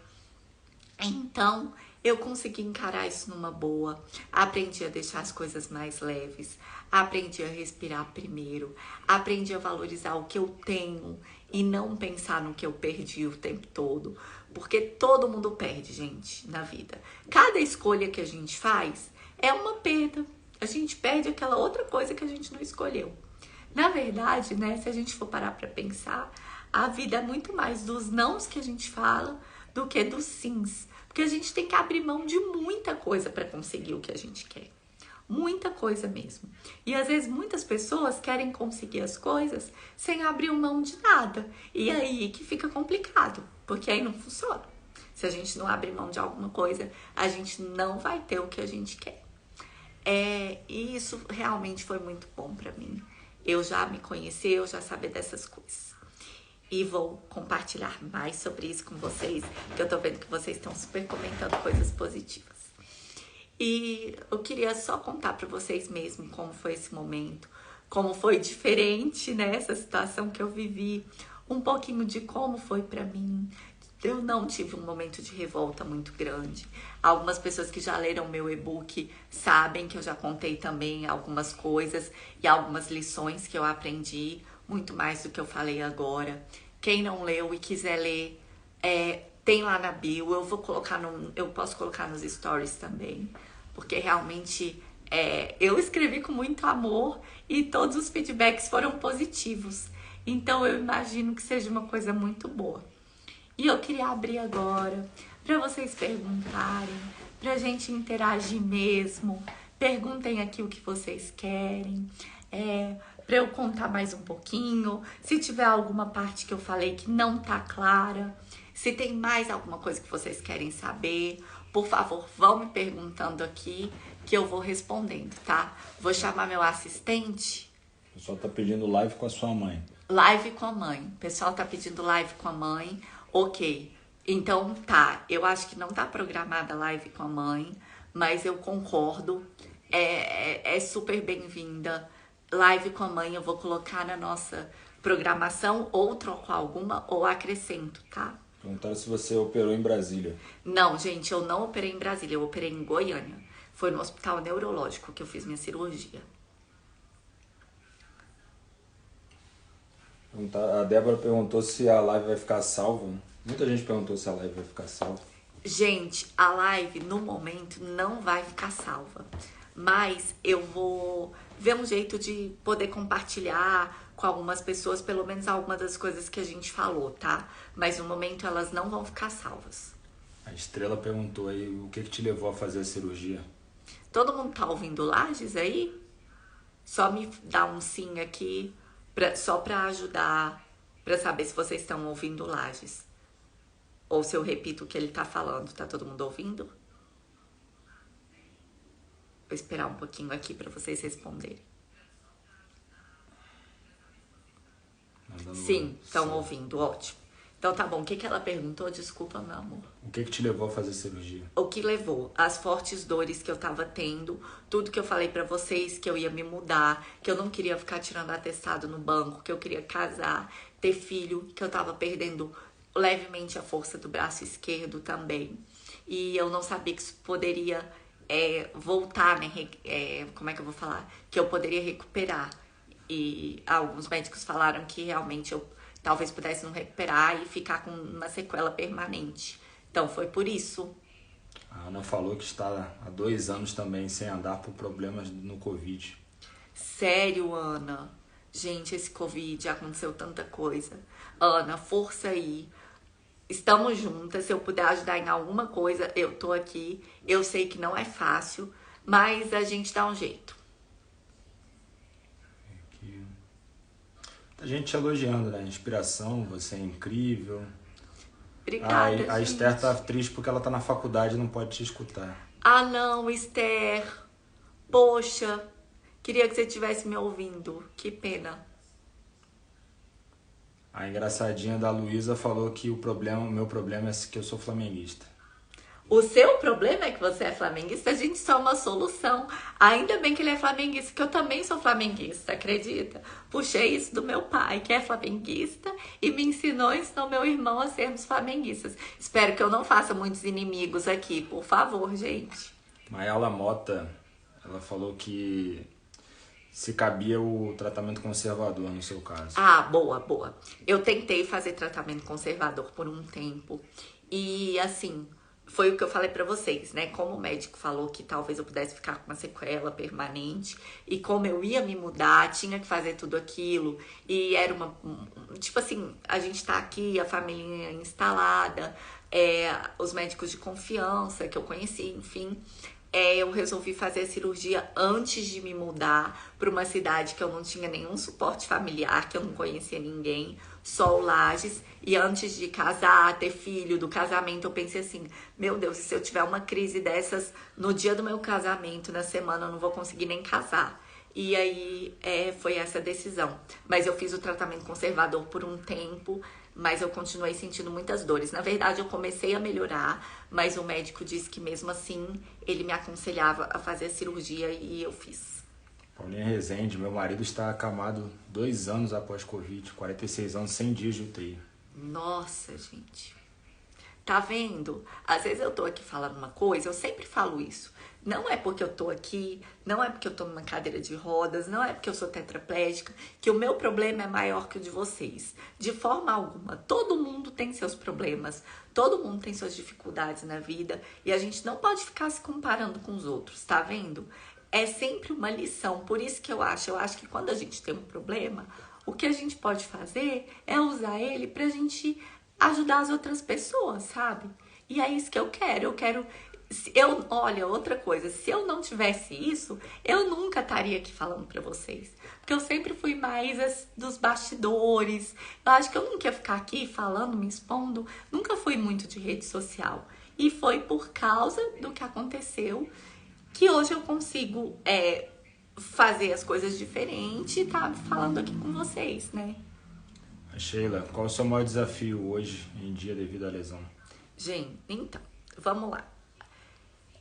Então, eu consegui encarar isso numa boa, aprendi a deixar as coisas mais leves, aprendi a respirar primeiro, aprendi a valorizar o que eu tenho e não pensar no que eu perdi o tempo todo, porque todo mundo perde, gente, na vida. Cada escolha que a gente faz é uma perda, a gente perde aquela outra coisa que a gente não escolheu. Na verdade, né, se a gente for parar pra pensar, a vida é muito mais dos nãos que a gente fala do que dos sims. Porque a gente tem que abrir mão de muita coisa para conseguir o que a gente quer. Muita coisa mesmo. E às vezes muitas pessoas querem conseguir as coisas sem abrir mão de nada. E aí que fica complicado, porque aí não funciona. Se a gente não abrir mão de alguma coisa, a gente não vai ter o que a gente quer. E isso realmente foi muito bom para mim. Eu já me conheci, eu já sabia dessas coisas. E vou compartilhar mais sobre isso com vocês, que eu tô vendo que vocês estão super comentando coisas positivas. E eu queria só contar pra vocês mesmo como foi esse momento, como foi diferente, né, essa situação que eu vivi, um pouquinho de como foi pra mim. Eu não tive um momento de revolta muito grande. Algumas pessoas que já leram meu e-book sabem que eu já contei também algumas coisas e algumas lições que eu aprendi, muito mais do que eu falei agora. Quem não leu e quiser ler, tem lá na bio. Eu posso colocar nos stories também, porque realmente eu escrevi com muito amor e todos os feedbacks foram positivos. Então eu imagino que seja uma coisa muito boa. E eu queria abrir agora para vocês perguntarem, pra gente interagir mesmo. Perguntem aqui o que vocês querem. Para eu contar mais um pouquinho, se tiver alguma parte que eu falei que não tá clara, se tem mais alguma coisa que vocês querem saber, por favor, vão me perguntando aqui que eu vou respondendo, tá? Vou chamar meu assistente. O pessoal tá pedindo live com a sua mãe. Live com a mãe. O pessoal tá pedindo live com a mãe. Ok. Então tá, eu acho que não tá programada live com a mãe, mas eu concordo. É super bem-vinda. Live com a mãe eu vou colocar na nossa programação, ou troco alguma, ou acrescento, tá? Perguntaram se você operou em Brasília. Não, gente, eu não operei em Brasília, eu operei em Goiânia. Foi no hospital neurológico que eu fiz minha cirurgia. A Débora perguntou se a live vai ficar salva. Muita gente perguntou se a live vai ficar salva. Gente, a live no momento não vai ficar salva, mas eu vou ver um jeito de poder compartilhar com algumas pessoas, pelo menos algumas das coisas que a gente falou, tá? Mas no momento elas não vão ficar salvas. A Estrela perguntou aí o que te levou a fazer a cirurgia. Todo mundo tá ouvindo Lages aí? Só me dá um sim aqui, só pra ajudar, pra saber se vocês estão ouvindo Lages. Ou se eu repito o que ele tá falando, tá todo mundo ouvindo? Vou esperar um pouquinho aqui pra vocês responderem. Sim, estão ouvindo, ótimo. Então tá bom, o que ela perguntou? Desculpa, meu amor. O que te levou a fazer a cirurgia? O que levou? As fortes dores que eu tava tendo, tudo que eu falei pra vocês, que eu ia me mudar, que eu não queria ficar tirando atestado no banco, que eu queria casar, ter filho, que eu tava perdendo levemente a força do braço esquerdo também. E eu não sabia que isso poderia voltar, né? Como é que eu vou falar? Que eu poderia recuperar. E alguns médicos falaram que realmente eu talvez pudesse não recuperar e ficar com uma sequela permanente. Então foi por isso. A Ana falou que está há 2 anos também sem andar por problemas no Covid. Sério, Ana? Gente, esse Covid, aconteceu tanta coisa. Ana, força aí. Estamos juntas. Se eu puder ajudar em alguma coisa, eu tô aqui. Eu sei que não é fácil, mas a gente dá um jeito. Aqui. A gente te elogiando, né? Inspiração, você é incrível. Obrigada, a gente. Esther tá triste porque ela tá na faculdade e não pode te escutar. Ah, não, Esther. Poxa, queria que você estivesse me ouvindo. Que pena. A engraçadinha da Luísa falou que o meu problema é que eu sou flamenguista. O seu problema é que você é flamenguista, a gente só uma solução. Ainda bem que ele é flamenguista, que eu também sou flamenguista, acredita? Puxei isso do meu pai, que é flamenguista, e me ensinou meu irmão a sermos flamenguistas. Espero que eu não faça muitos inimigos aqui, por favor, gente. Mayala Mota, ela falou que se cabia o tratamento conservador no seu caso. Ah, boa, boa. Eu tentei fazer tratamento conservador por um tempo, e assim... Foi o que eu falei pra vocês, né? Como o médico falou que talvez eu pudesse ficar com uma sequela permanente. E como eu ia me mudar, tinha que fazer tudo aquilo. E era uma... Tipo assim, a gente tá aqui, a família instalada. Os médicos de confiança que eu conheci, enfim. Eu resolvi fazer a cirurgia antes de me mudar pra uma cidade que eu não tinha nenhum suporte familiar, que eu não conhecia ninguém. Só o Lages, e antes de casar, ter filho, do casamento, eu pensei assim, meu Deus, se eu tiver uma crise dessas no dia do meu casamento, na semana, eu não vou conseguir nem casar. E aí foi essa decisão. Mas eu fiz o tratamento conservador por um tempo, mas eu continuei sentindo muitas dores. Na verdade, eu comecei a melhorar, mas o médico disse que mesmo assim, ele me aconselhava a fazer a cirurgia e eu fiz. Paulinha Rezende, meu marido está acamado 2 anos após Covid, 46 anos, 100 dias de UTI. Nossa, gente. Tá vendo? Às vezes eu tô aqui falando uma coisa, eu sempre falo isso. Não é porque eu tô aqui, não é porque eu tô numa cadeira de rodas, não é porque eu sou tetraplégica, que o meu problema é maior que o de vocês. De forma alguma. Todo mundo tem seus problemas, todo mundo tem suas dificuldades na vida e a gente não pode ficar se comparando com os outros, tá vendo? É sempre uma lição, por isso que eu acho que quando a gente tem um problema, o que a gente pode fazer é usar ele pra gente ajudar as outras pessoas, sabe? E é isso que eu quero, olha, outra coisa, se eu não tivesse isso, eu nunca estaria aqui falando pra vocês, porque eu sempre fui mais dos bastidores, eu acho que eu nunca ia ficar aqui falando, me expondo, nunca fui muito de rede social, e foi por causa do que aconteceu, que hoje eu consigo fazer as coisas diferentes e tá falando aqui com vocês, né? Sheila, qual é o seu maior desafio hoje em dia devido à lesão? Gente, então, vamos lá.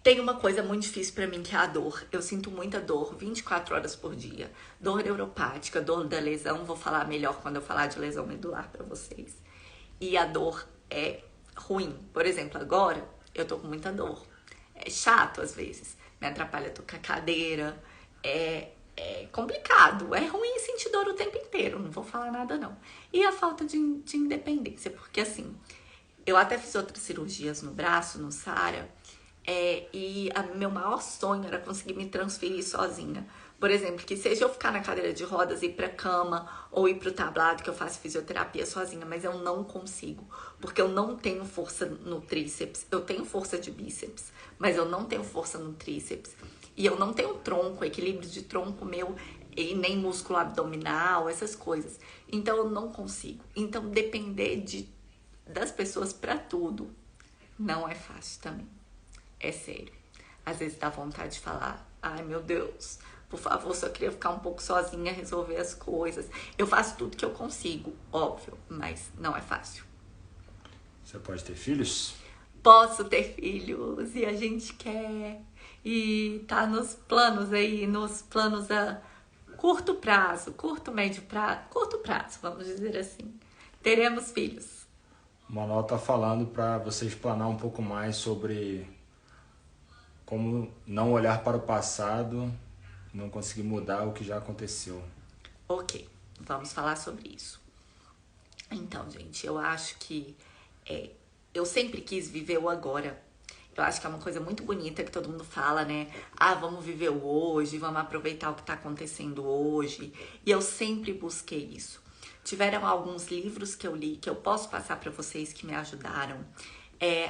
Tem uma coisa muito difícil pra mim, que é a dor. Eu sinto muita dor 24 horas por dia. Dor neuropática, dor da lesão. Vou falar melhor quando eu falar de lesão medular pra vocês. E a dor é ruim. Por exemplo, agora eu tô com muita dor. É chato às vezes. Me atrapalha tocar cadeira. É complicado. É ruim sentir dor o tempo inteiro. Não vou falar nada não. E a falta de independência. Porque assim, eu até fiz outras cirurgias no braço, no SARA. E meu maior sonho era conseguir me transferir sozinha. Por exemplo, que seja eu ficar na cadeira de rodas, ir pra cama ou ir pro tablado, que eu faço fisioterapia sozinha, mas eu não consigo. Porque eu não tenho força no tríceps. Eu tenho força de bíceps, mas eu não tenho força no tríceps. E eu não tenho tronco, equilíbrio de tronco meu, e nem músculo abdominal, essas coisas. Então eu não consigo. Então depender das pessoas pra tudo não é fácil também. É sério. Às vezes dá vontade de falar, ai meu Deus, por favor, só queria ficar um pouco sozinha, resolver as coisas. Eu faço tudo que eu consigo, óbvio, mas não é fácil. Você pode ter filhos? Posso ter filhos e a gente quer. E tá nos planos aí, nos planos a curto prazo, médio prazo, curto prazo, vamos dizer assim. Teremos filhos. O Manuel tá falando para você explanar um pouco mais sobre como não olhar para o passado e não conseguir mudar o que já aconteceu. Ok, vamos falar sobre isso. Então, gente, eu acho que eu sempre quis viver o agora. Eu acho que é uma coisa muito bonita que todo mundo fala, né? Ah, vamos viver o hoje, vamos aproveitar o que tá acontecendo hoje. E eu sempre busquei isso. Tiveram alguns livros que eu li, que eu posso passar para vocês, que me ajudaram.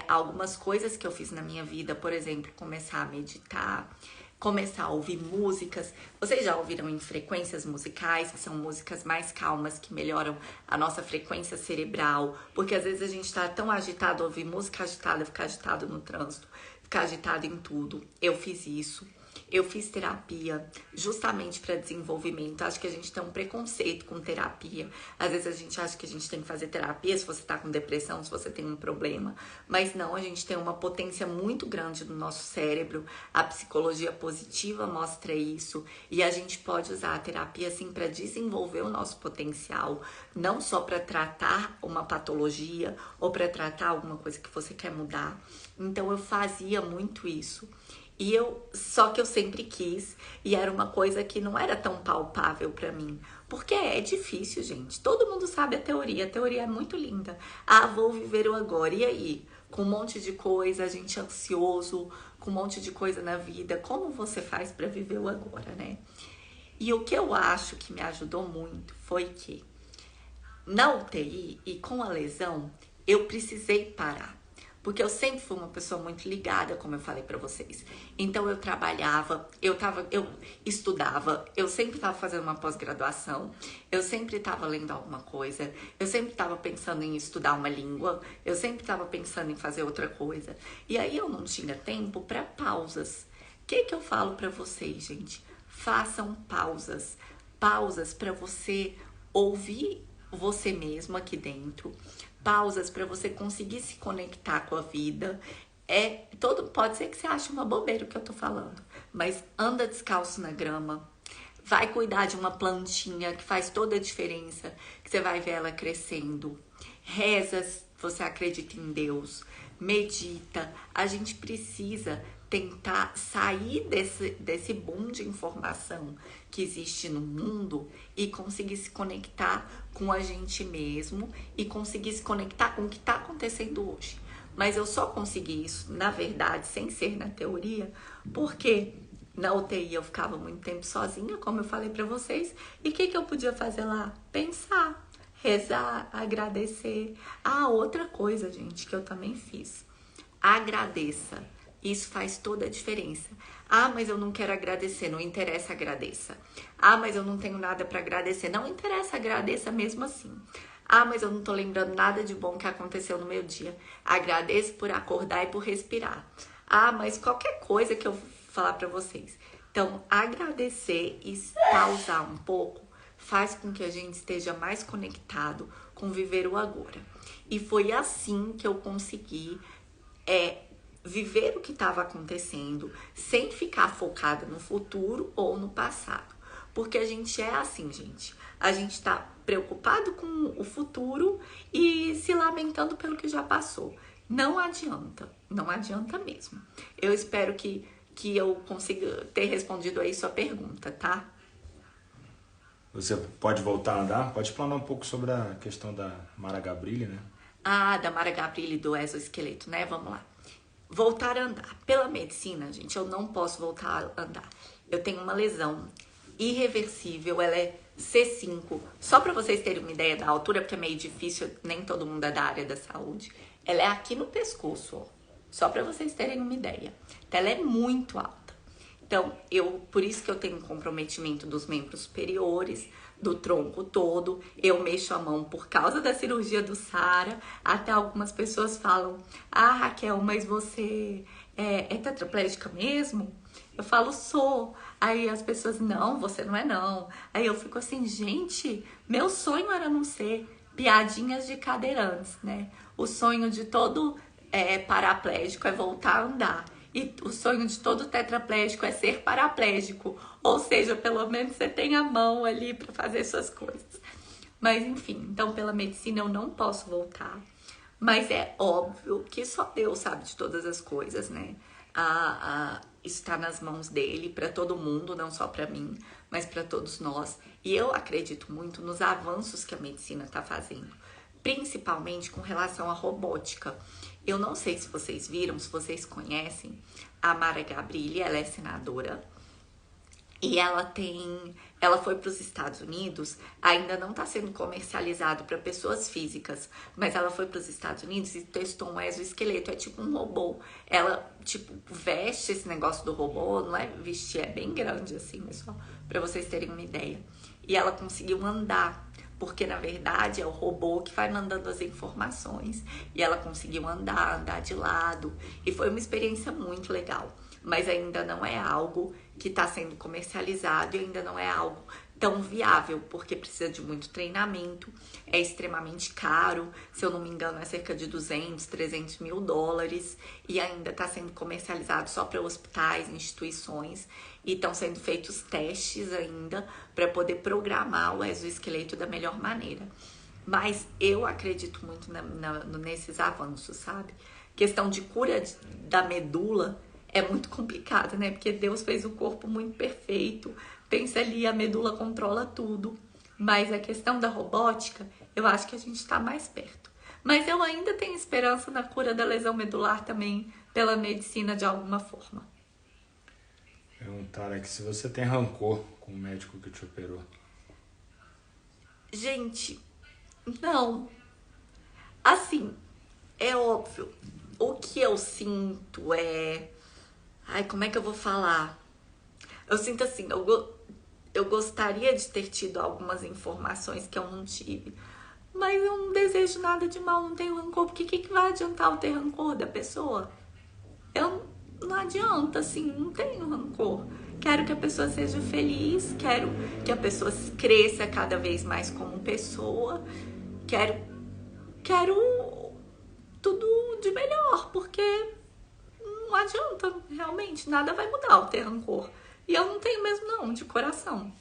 Algumas coisas que eu fiz na minha vida, por exemplo, começar a meditar, começar a ouvir músicas. Vocês já ouviram em frequências musicais, que são músicas mais calmas, que melhoram a nossa frequência cerebral? Porque às vezes a gente tá tão agitado, ouvir música agitada, ficar agitado no trânsito, ficar agitado em tudo. Eu fiz isso. Eu fiz terapia justamente para desenvolvimento. Acho que a gente tem um preconceito com terapia. Às vezes a gente acha que a gente tem que fazer terapia se você tá com depressão, se você tem um problema. Mas não, a gente tem uma potência muito grande no nosso cérebro. A psicologia positiva mostra isso. E a gente pode usar a terapia assim para desenvolver o nosso potencial. Não só para tratar uma patologia ou para tratar alguma coisa que você quer mudar. Então eu fazia muito isso. Só que eu sempre quis, e era uma coisa que não era tão palpável pra mim. Porque é difícil, gente. Todo mundo sabe a teoria é muito linda. Ah, vou viver o agora. E aí? Com um monte de coisa, a gente ansioso, com um monte de coisa na vida. Como você faz pra viver o agora, né? E o que eu acho que me ajudou muito foi que na UTI e com a lesão, eu precisei parar. Porque eu sempre fui uma pessoa muito ligada, como eu falei pra vocês. Então eu trabalhava, eu estudava, eu sempre estava fazendo uma pós-graduação, eu sempre estava lendo alguma coisa, eu sempre estava pensando em estudar uma língua, eu sempre estava pensando em fazer outra coisa. E aí eu não tinha tempo para pausas. O que eu falo pra vocês, gente? Façam pausas. Pausas para você ouvir você mesmo aqui dentro. Pausas para você conseguir se conectar com a vida. Pode ser que você ache uma bobeira o que eu tô falando, mas anda descalço na grama, vai cuidar de uma plantinha que faz toda a diferença, que você vai ver ela crescendo. Reza, você acredita em Deus, medita. A gente precisa tentar sair desse boom de informação que existe no mundo e conseguir se conectar com a gente mesmo e conseguir se conectar com o que está acontecendo hoje. Mas eu só consegui isso, na verdade, sem ser na teoria, porque na UTI eu ficava muito tempo sozinha, como eu falei pra vocês, e o que eu podia fazer lá? Pensar, rezar, agradecer. Ah, outra coisa, gente, que eu também fiz. Agradeça. Isso faz toda a diferença. Ah, mas eu não quero agradecer. Não interessa, agradeça. Ah, mas eu não tenho nada para agradecer. Não interessa, agradeça mesmo assim. Ah, mas eu não tô lembrando nada de bom que aconteceu no meu dia. Agradeço por acordar e por respirar. Ah, mas qualquer coisa que eu falar para vocês. Então, agradecer e pausar um pouco faz com que a gente esteja mais conectado com viver o agora. E foi assim que eu consegui viver o que estava acontecendo sem ficar focada no futuro ou no passado. Porque a gente é assim, gente. A gente tá preocupado com o futuro e se lamentando pelo que já passou. Não adianta, não adianta mesmo. Eu espero que eu consiga ter respondido aí sua pergunta, tá? Você pode voltar a andar? Pode explanar um pouco sobre a questão da Mara Gabrilli, né? Ah, da Mara Gabrilli, do exoesqueleto, né? Vamos lá. Voltar a andar. Pela medicina, gente, eu não posso voltar a andar. Eu tenho uma lesão irreversível, ela é C5. Só para vocês terem uma ideia da altura, porque é meio difícil, nem todo mundo é da área da saúde. Ela é aqui no pescoço, ó. Só para vocês terem uma ideia. Então, ela é muito alta. Então, por isso que eu tenho um comprometimento dos membros superiores, do tronco todo. Eu mexo a mão por causa da cirurgia do Sara. Até algumas pessoas falam, ah, Raquel, mas você é tetraplégica mesmo? Eu falo, sou. Aí as pessoas, não, você não é não. Aí eu fico assim, gente, meu sonho era não ser. Piadinhas de cadeirantes, né? O sonho de todo paraplégico é voltar a andar. E o sonho de todo tetraplégico é ser paraplégico. Ou seja, pelo menos você tem a mão ali para fazer suas coisas. Mas enfim, então pela medicina eu não posso voltar. Mas é óbvio que só Deus sabe de todas as coisas, né? Isso está nas mãos dele para todo mundo, não só para mim, mas para todos nós. E eu acredito muito nos avanços que a medicina está fazendo, principalmente com relação à robótica. Eu não sei se vocês viram, se vocês conhecem a Mara Gabrilli, ela é senadora e ela foi para os Estados Unidos, ainda não está sendo comercializado para pessoas físicas, mas ela foi para os Estados Unidos e testou um exoesqueleto, é tipo um robô. Ela, tipo, veste esse negócio do robô, não é vestir, é bem grande assim, mas só para vocês terem uma ideia. E ela conseguiu andar, porque na verdade é o robô que vai mandando as informações. E ela conseguiu andar de lado. E foi uma experiência muito legal. Mas ainda não é algo que está sendo comercializado e ainda não é algo tão viável, porque precisa de muito treinamento, é extremamente caro, se eu não me engano é cerca de 200, 300 mil dólares, e ainda está sendo comercializado só para hospitais, instituições, e estão sendo feitos testes ainda para poder programar o exoesqueleto da melhor maneira. Mas eu acredito muito nesses avanços, sabe? Questão de cura da medula é muito complicada, né? Porque Deus fez o corpo muito perfeito. Pensa ali, a medula controla tudo. Mas a questão da robótica, eu acho que a gente está mais perto. Mas eu ainda tenho esperança na cura da lesão medular também pela medicina de alguma forma. Perguntaram aqui se você tem rancor com o médico que te operou. Gente, não. Assim, é óbvio. O que eu sinto é... Ai, como é que eu vou falar? Eu sinto assim, eu gostaria de ter tido algumas informações que eu não tive. Mas eu não desejo nada de mal, não tenho rancor. Porque o que vai adiantar eu ter rancor da pessoa? Não adianta, assim, não tenho rancor. Quero que a pessoa seja feliz, quero que a pessoa cresça cada vez mais como pessoa. Quero tudo de melhor, porque não adianta, realmente, nada vai mudar o ter rancor. E eu não tenho mesmo não, de coração.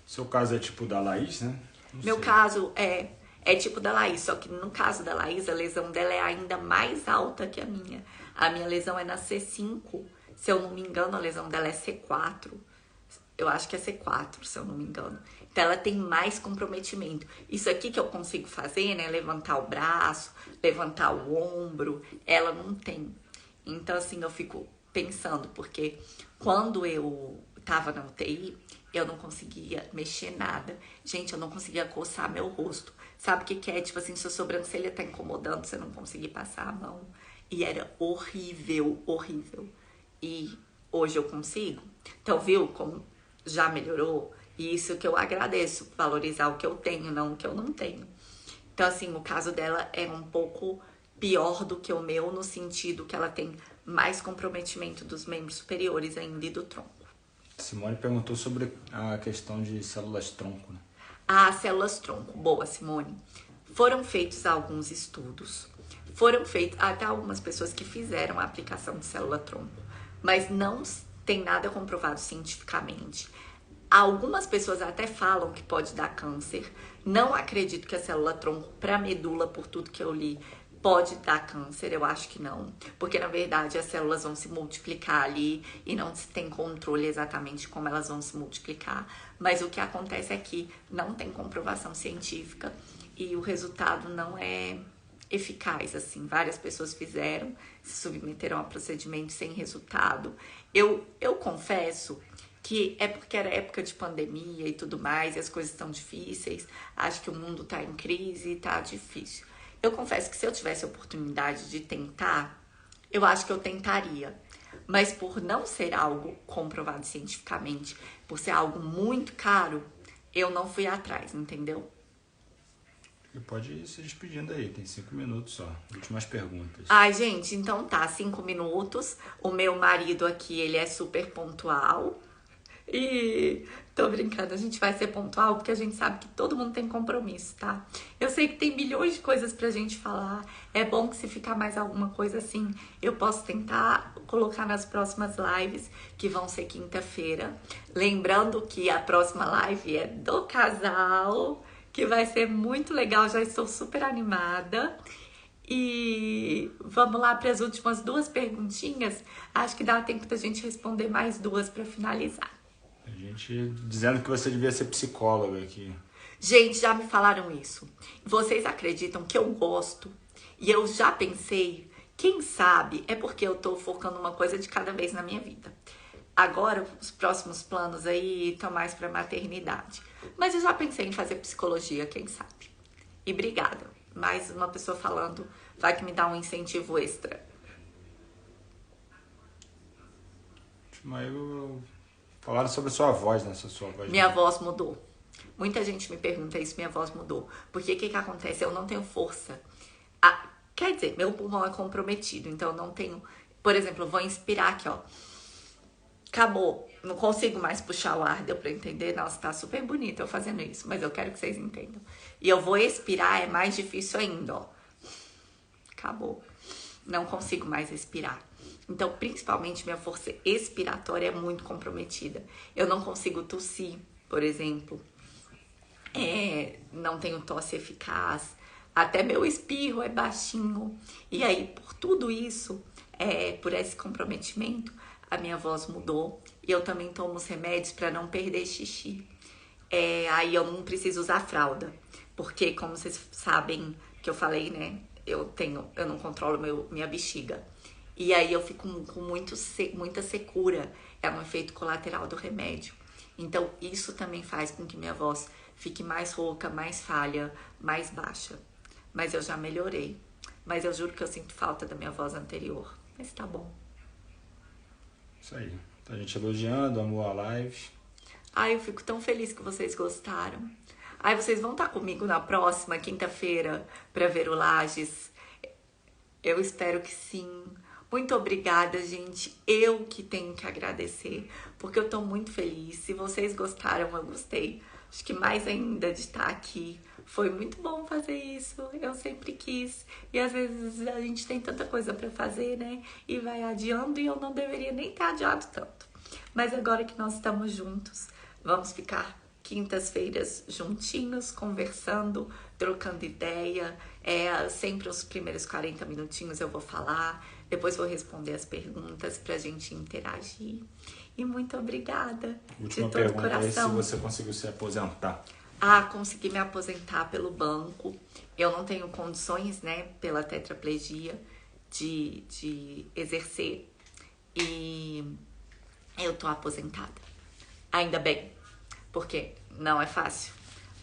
Seu caso é tipo da Laís, né? Meu caso é tipo da Laís, só que no caso da Laís, a lesão dela é ainda mais alta que a minha. A minha lesão é na C5, se eu não me engano, a lesão dela é C4. Eu acho que é C4, se eu não me engano. Então ela tem mais comprometimento. Isso aqui que eu consigo fazer, né? Levantar o braço, levantar o ombro, ela não tem. Então assim, eu fico pensando, porque quando eu tava na UTI, eu não conseguia mexer nada. Gente, eu não conseguia coçar meu rosto. Sabe o que é? Tipo assim, sua sobrancelha tá incomodando, você não conseguir passar a mão. E era horrível, horrível. E hoje eu consigo. Então, viu como já melhorou? E isso que eu agradeço, valorizar o que eu tenho, não o que eu não tenho. Então, assim, o caso dela é um pouco pior do que o meu, no sentido que ela tem mais comprometimento dos membros superiores ainda e do tronco. Simone perguntou sobre a questão de células-tronco, né? Ah, células-tronco. Boa, Simone. Foram feitos alguns estudos. Foram feitos, até algumas pessoas que fizeram a aplicação de célula-tronco, mas não tem nada comprovado cientificamente. Algumas pessoas até falam que pode dar câncer. Não acredito que a célula-tronco para medula, por tudo que eu li, pode dar câncer. Eu acho que não. Porque, na verdade, as células vão se multiplicar ali e não se tem controle exatamente como elas vão se multiplicar. Mas o que acontece é que não tem comprovação científica e o resultado não é eficaz, assim. Várias pessoas fizeram, se submeteram a procedimento sem resultado. Eu confesso que é porque era época de pandemia e tudo mais, e as coisas estão difíceis, acho que o mundo tá em crise e tá difícil. Eu confesso que se eu tivesse a oportunidade de tentar, eu acho que eu tentaria. Mas por não ser algo comprovado cientificamente, por ser algo muito caro, eu não fui atrás, entendeu? E pode ir se despedindo aí, tem 5 minutos só. Últimas perguntas. Ai, gente, então tá, 5 minutos. O meu marido aqui, ele é super pontual. E tô brincando, a gente vai ser pontual porque a gente sabe que todo mundo tem compromisso, tá? Eu sei que tem milhões de coisas pra gente falar. É bom que se ficar mais alguma coisa assim, eu posso tentar colocar nas próximas lives, que vão ser quinta-feira. Lembrando que a próxima live é do casal, que vai ser muito legal, já estou super animada. E vamos lá para as últimas 2 perguntinhas. Acho que dá tempo da gente responder mais 2 para finalizar. A gente dizendo que você devia ser psicóloga aqui. Gente, já me falaram isso. Vocês acreditam que eu gosto? E eu já pensei, quem sabe é porque eu tô focando uma coisa de cada vez na minha vida. Agora, os próximos planos aí estão mais para maternidade. Mas eu já pensei em fazer psicologia, quem sabe. E obrigada. Mais uma pessoa falando, vai que me dá um incentivo extra. Mas falaram sobre a sua voz, né? Sua voz. Minha voz mudou. Muita gente me pergunta isso, minha voz mudou. Porque o que acontece? Eu não tenho força. Quer dizer, meu pulmão é comprometido, então eu não tenho... Por exemplo, eu vou inspirar aqui, ó. Acabou. Não consigo mais puxar o ar, deu pra entender? Nossa, tá super bonito eu fazendo isso, mas eu quero que vocês entendam. E eu vou expirar, é mais difícil ainda, ó. Acabou. Não consigo mais respirar. Então, principalmente, minha força expiratória é muito comprometida. Eu não consigo tossir, por exemplo. Não tenho tosse eficaz. Até meu espirro é baixinho. E aí, por tudo isso, por esse comprometimento, a minha voz mudou. E eu também tomo os remédios para não perder xixi. Aí eu não preciso usar fralda. Porque, como vocês sabem que eu falei, né? Eu não controlo minha bexiga. E aí eu fico com muita secura. É um efeito colateral do remédio. Então, isso também faz com que minha voz fique mais rouca, mais falha, mais baixa. Mas eu já melhorei. Mas eu juro que eu sinto falta da minha voz anterior. Mas tá bom. Isso aí. Tá a gente elogiando, amou a live. Ai, eu fico tão feliz que vocês gostaram. Ai, vocês vão estar comigo na próxima quinta-feira para ver o Lages? Eu espero que sim. Muito obrigada, gente. Eu que tenho que agradecer, porque eu tô muito feliz. Se vocês gostaram, eu gostei. Acho que mais ainda de estar aqui. Foi muito bom fazer isso. Eu sempre quis. E às vezes a gente tem tanta coisa pra fazer, né? E vai adiando e eu não deveria nem ter adiado tanto. Mas agora que nós estamos juntos, vamos ficar quintas-feiras juntinhos, conversando, trocando ideia. Sempre os primeiros 40 minutinhos eu vou falar. Depois vou responder as perguntas pra gente interagir. E muito obrigada. Última de todo pergunta coração. é se você conseguiu se aposentar. Consegui me aposentar pelo banco. Eu não tenho condições, né, pela tetraplegia, de exercer. E eu tô aposentada. Ainda bem, porque não é fácil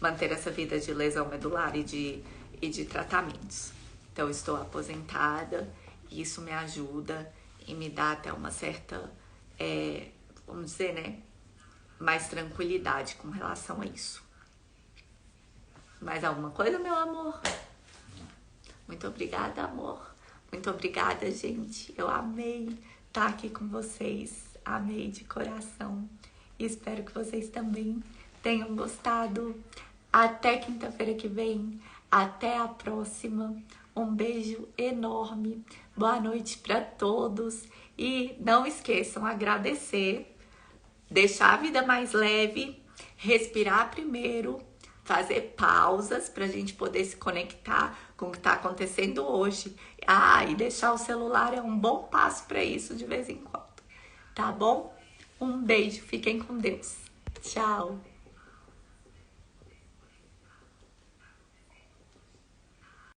manter essa vida de lesão medular e de tratamentos. Então, eu estou aposentada e isso me ajuda e me dá até uma certa, vamos dizer, né, mais tranquilidade com relação a isso. Mais alguma coisa, meu amor? Muito obrigada, amor. Muito obrigada, gente. Eu amei estar aqui com vocês. Amei de coração. E espero que vocês também tenham gostado. Até quinta-feira que vem. Até a próxima. Um beijo enorme. Boa noite para todos. E não esqueçam, agradecer, deixar a vida mais leve, respirar primeiro, fazer pausas para a gente poder se conectar com o que está acontecendo hoje. E deixar o celular é um bom passo para isso de vez em quando. Tá bom? Um beijo, fiquem com Deus. Tchau.